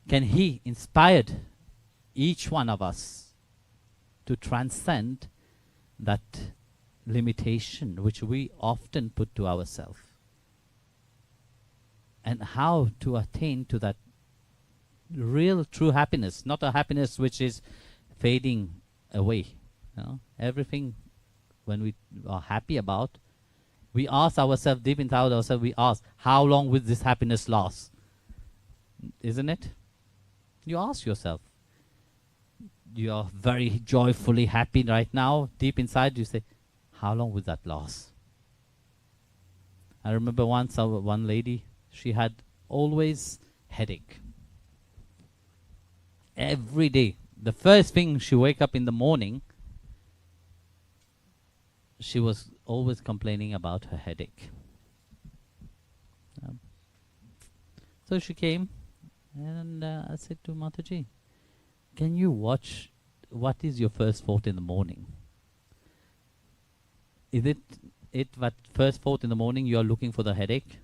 can he inspire each one of us to transcend that limitation which we often put to ourselves, and how to attain to that real true happiness, not a happiness which is fading away. Everything when we are happy about, we ask ourselves, deep inside ourselves, we ask, how long will this happiness last? Isn't it? You ask yourself. You are very joyfully happy right now. Deep inside you say, how long will that last? I remember once one lady, she had always headache. Every day. The first thing she wake up in the morning, she was always complaining about her headache. So she came, and I said to Mataji, can you watch what is your first thought in the morning? Is it what first thought in the morning you are looking for the headache?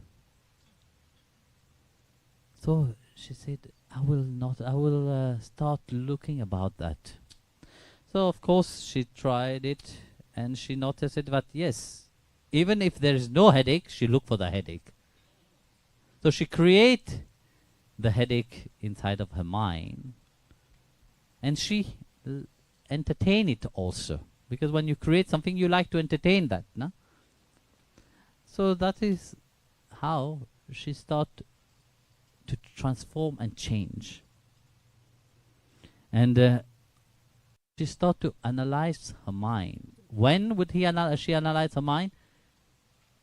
So she said, I will start looking about that. So of course she tried it, and she noticed it that yes, even if there is no headache, she look for the headache. So she create the headache inside of her mind, and she entertain it also, because when you create something, you like to entertain that, no? So that is how she start to transform and change, and she start to analyze her mind. When would she analyze her mind?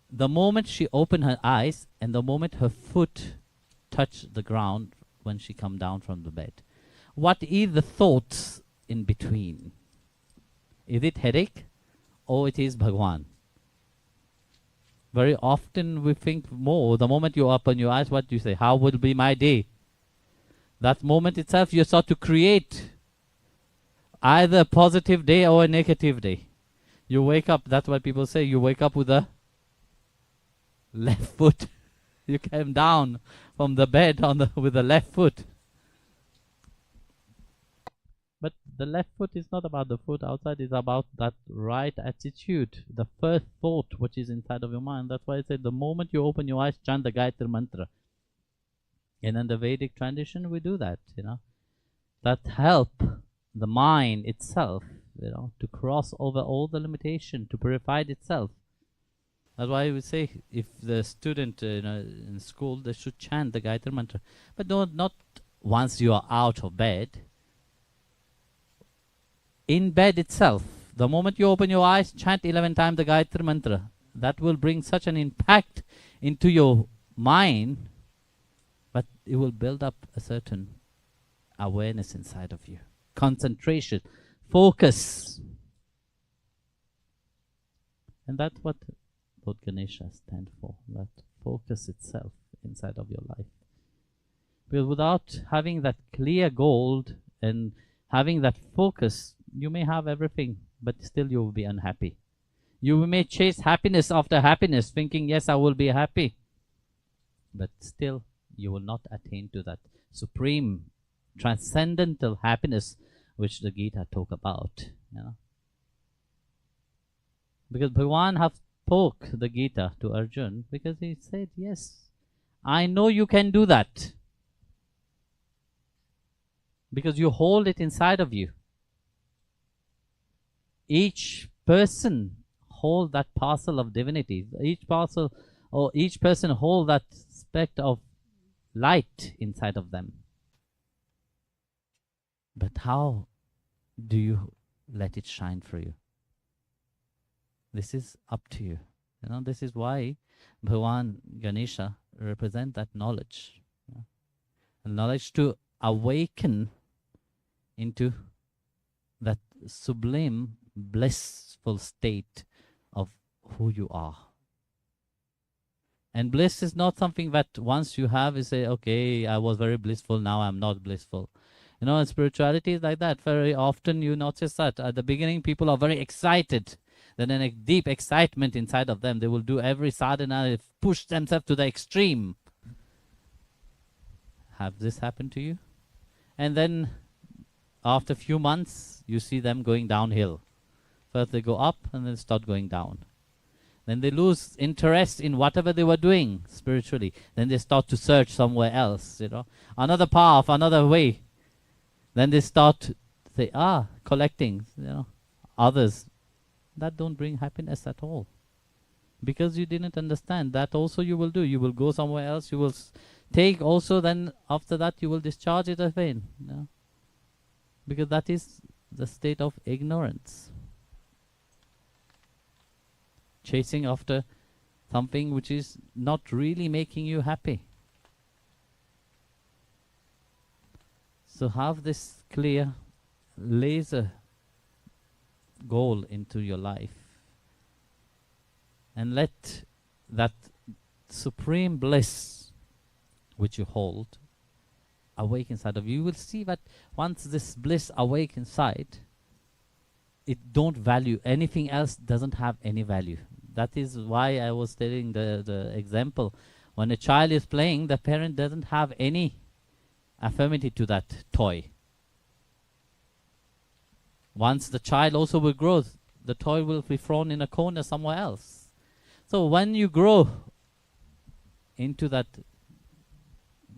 The moment she opened her eyes, and the moment her foot touched the ground when she come down from the bed. What is the thoughts in between? Is it headache, or it is Bhagwan? Very often we think more. The moment you open your eyes, what do you say? How will be my day? That moment itself, you start to create either a positive day or a negative day. You wake up, that's what people say, you wake up with a left foot. You came down from the bed with the left foot. The left foot is not about the foot outside, it's about that right attitude, the first thought which is inside of your mind. That's why I said the moment you open your eyes, chant the Gayatri Mantra. And in the Vedic tradition, we do that, That help the mind itself, to cross over all the limitation, to purify itself. That's why we say if the student in school, they should chant the Gayatri Mantra. But not once you are out of bed. In bed itself, the moment you open your eyes, chant 11 times the Gayatri Mantra. That will bring such an impact into your mind, but it will build up a certain awareness inside of you. Concentration, focus. And that's what Ganesha stands for, that focus itself inside of your life. Because without having that clear goal and having that focus, you may have everything, but still you will be unhappy. You may chase happiness after happiness, thinking, yes, I will be happy. But still, you will not attain to that supreme, transcendental happiness which the Gita talk about. Because Bhagavan have spoke the Gita to Arjun, because he said, yes, I know you can do that. Because you hold it inside of you. Each person hold that parcel of divinity. Each parcel or each person hold that speck of light inside of them. But how do you let it shine for you? This is up to you. This is why Bhagavan Ganesha represent that knowledge. Knowledge to awaken into that sublime, blissful state of who you are. And bliss is not something that once you have, you say, okay, I was very blissful, now I'm not blissful. Spirituality is like that. Very often you notice that at the beginning people are very excited. Then in a deep excitement inside of them, they will do every sadhana, push themselves to the extreme. Have this happened to you? And then after a few months, you see them going downhill. First they go up and then start going down. Then they lose interest in whatever they were doing spiritually. Then they start to search somewhere else, Another path, another way. Then they start to say, collecting, others. That don't bring happiness at all. Because you didn't understand. That also you will do. You will go somewhere else. You will take also, then after that you will discharge it again. Because that is the state of ignorance. Chasing after something which is not really making you happy. So have this clear laser goal into your life, and let that supreme bliss which you hold awake inside of you. You will see that once this bliss awake inside, it don't value anything else, doesn't have any value. That is why I was telling the example. When a child is playing, the parent doesn't have any affinity to that toy. Once the child also will grow, the toy will be thrown in a corner somewhere else. So when you grow into that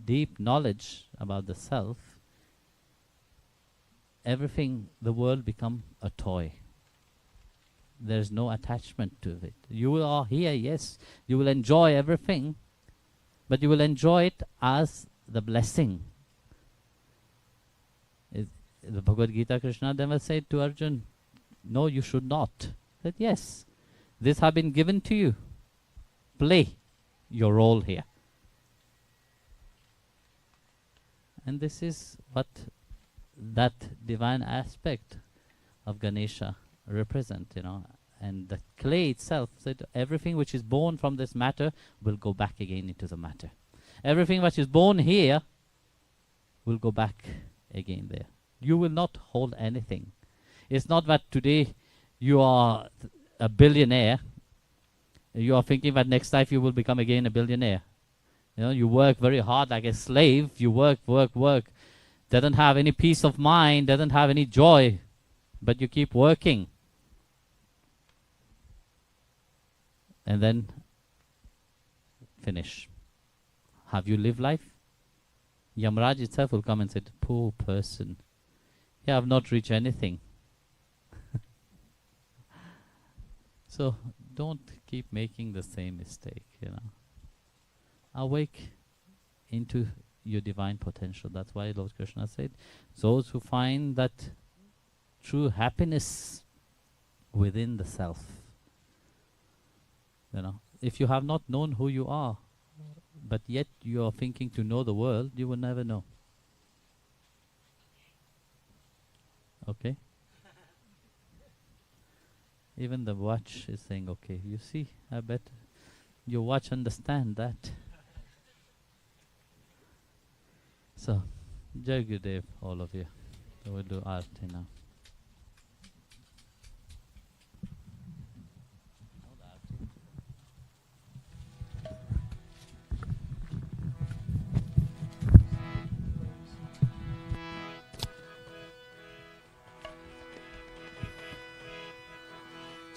deep knowledge about the self, everything, the world become a toy. There's no attachment to it. You are here, yes, you will enjoy everything, but you will enjoy it as the blessing. The Bhagavad Gita, Krishna then will say to Arjun, no, you should not. He said, yes, this have been given to you. Play your role here. And this is what that divine aspect of Ganesha represent, and the clay itself said everything which is born from this matter will go back again into the matter. Everything which is born here will go back again there. You will not hold anything. It's not that today you are a billionaire, you are thinking that next life you will become again a billionaire. You work very hard like a slave, you work, doesn't have any peace of mind, doesn't have any joy, but you keep working. And then finish. Have you lived life? Yamraj itself will come and say, poor person, you have not reached anything. So don't keep making the same mistake, Awake into your divine potential. That's why Lord Krishna said, those who find that true happiness within the self. If you have not known who you are, but yet you are thinking to know the world, you will never know. Okay? Even the watch is saying, okay, you see, I bet your watch understand that. So, Jai Gurudev, all of you. So we'll do Aarti now.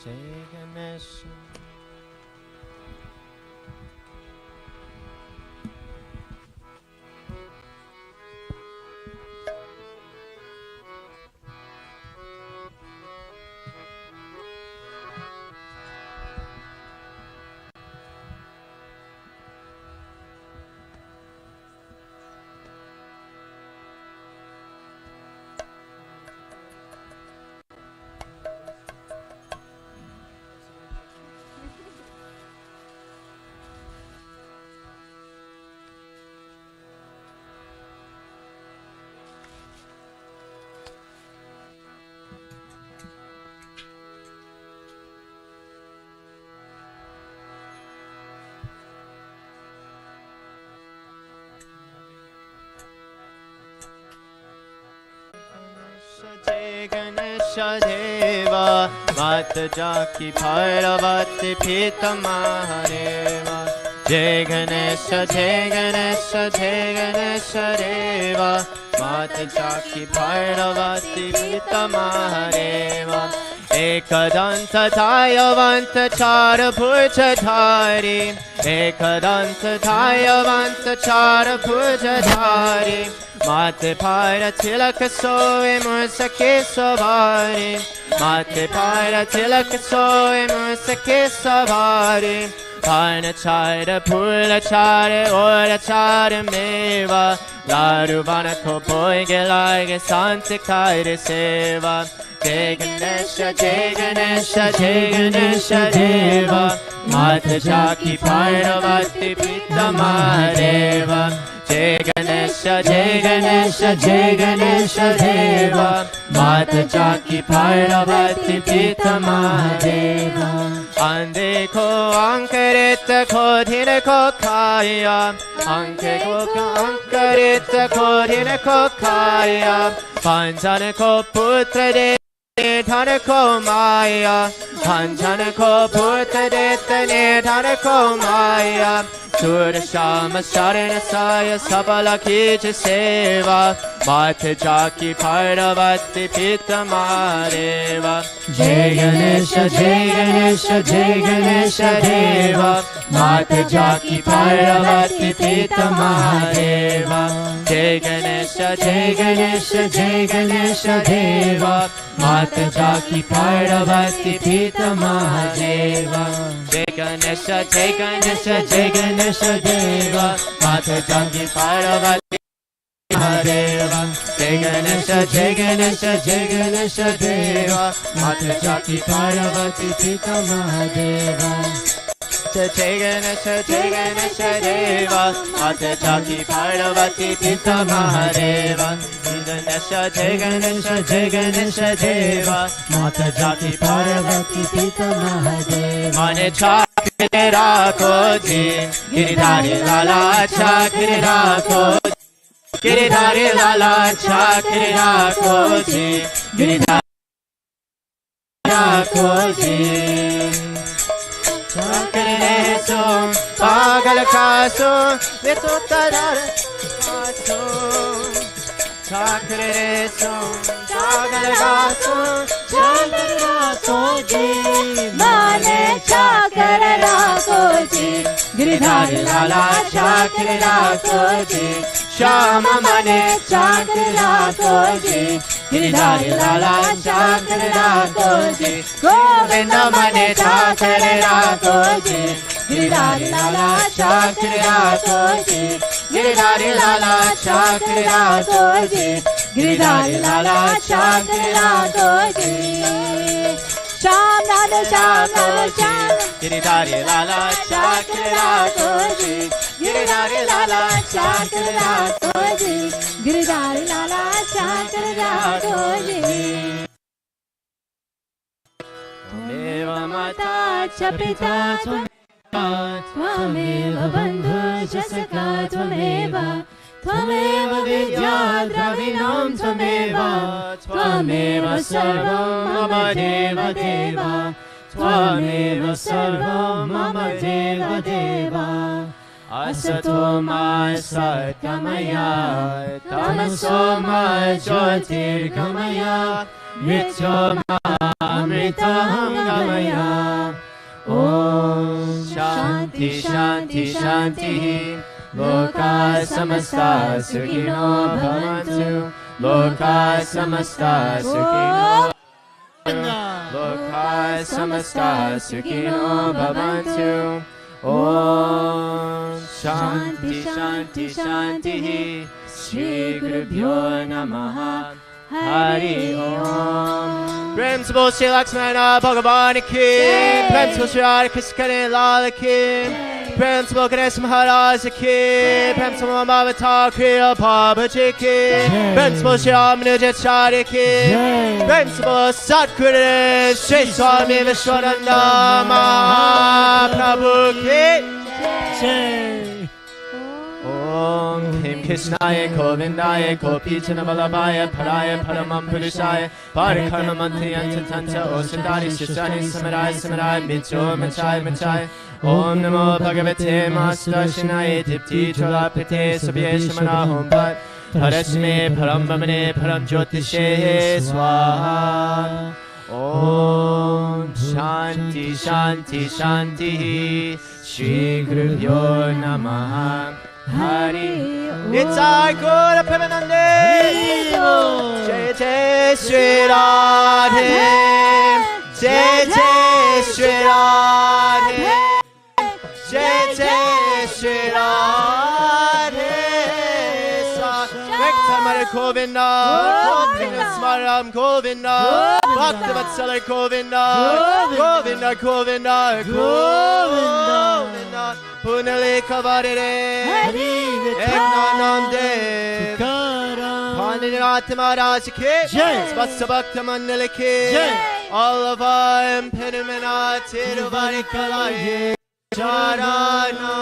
Jai Ganesha. Jai Ganesha Deva, Mata Jaki Parvati Pita Mahadeva. Jai Ganesha, Jai Ganesha, Jai Ganesha Deva, Mata Jaki Parvati Pita Mahadeva. Ekadanta Tayavanta Chara Pujadhari, Ekadanta Tayavanta Chara Pujadhari. Mate para tilak soe musake savari, Mate para tilak soe musake savari. Parna chara pula chara ora chara meva, Laruvana ko poige lage sante kaire seva. Jai Ganesha, Jai Ganesha, Jai Ganesha Deva, Mata Jaki Parvati Pita Mahadeva. Jai Ganesha, Jai Ganesha, Jai Ganesha Deva, Mata Jaki Parvati Pita Mahadeva. Ande ko ankarita ko dhira ko kaya, Anke ko ankarita ko dhira ko kaya, Panchana ko putra de Dhana ko maya, Panchana ko putra de Dhana ko maya. Surashama Sharana Saya Sabala Kija Seva, Mata Jaki Parvati Pita Mahadeva. Jai Ganesha, Jai Ganesha, Jai Ganesha Deva, Mata Jaki Parvati Pita Mahadeva. Jai Ganesha, Jai Ganesha, Jai Ganesha Deva, Mata Jaki Parvati Pita Mahadeva. Jai Ganesha, Jai Ganesha, Jai Ganesha Deva, Mata Jaki Parvati Mahadeva. Jai Ganesha, Jai Ganesha, Jai Ganesha Deva, Mata Jaki Parvati Pita Mahadeva. Jai Ganesha, Jai Ganesha Deva, Mata Jaki Parvati Pita Mahadeva. Ganesha, Jai Ganesha, Jai Ganesha Deva, Mata Jaki Parvati Pita Mahadeva. Mane chakre rakho ji, Giridhari lala chakre rakho ji, Giridhari lala chakre rakho ji, Giridhari rakho ji. Chakre so, pagal kaso, Vito tarar kaso. Chakre Som Chagaraso Chagaraso Ji Mane Chakra Rakho Ji Giridhari Lala Chakra Rakho Ji Shama Mane Chakra Rakho Ji Giridhari Lala Chakra Rakho Ji Govinda Mane Chakra Rakho Ji Giridhari Lala Chakra Rakho Ji Giridhari Lala Chakra Rakho Ji Giridhari Lala Chakra Rakho Ji Sham Nana Sham Nana Sham Giridhari Lala Chakra Rakho Ji Giridhari Lala Chakra Rakho Ji Giridhari Lala Chakra Rakho Ji Tvameva Mata Cha Pita Tvameva Bandhu Cha Sakha Tvameva Tvameva Vidya Dravinam Tvameva Tvameva Sarvam Mama Deva Deva Tvameva Sarvam Mama Deva Deva Asato Ma Satgamaya Tamaso Ma Jyotirgamaya Mrityo Ma Amritaham Gamaya Om Shanti Shanti Shanti Loka Samasta Sukhino Bhavantu Loka Samasta Sukhino Loka Samasta Sukhino Bhavantu Om Shanti Shanti Shanti Shri Gurubhyo Namaha Hari Om Prem se bol Shri Lakshmana Bhagavan ki Prem se bol Shri Radha Krishna Lala ki Prem se bol Ganesha Maharaj ki Prem se bol Mamatar Kriya Babaji ki Prem se bol Shri Ramanujacharya ki Prem se bol Satguru Sri Swami Vishwananda Mahaprabhu ki Om Kim Krishnaya Govindaya Gopijana Vallabhaya Paraya Paramam Purushaya Parikarma Mantriyancha Tancha Osadari Shishani Samarai Samarai Mityo Machai Machai Om Namo Bhagavate Mastershinaye Dipti Cholapite Sabye Shamana Om Bhat Parashme Param Vamane Param Jyotishe Swaha Om Shanti Shanti Shanti Shri Gurubhyo Namaha Hari Nitai Gora Premanande Jai Jai Shri Radhe Jai Jai Shri Radhe Jai Jai Shri Radhe Rektamara Govinda Govinda Smaram Govinda Bhaktivatsala Govinda Govinda Govinda Govinda Punalika Varire Eknanande Pandinati Maharaj ki Svatsa Bhakta Mandala ki Alava Impedimina Tiruvarikalaye Charana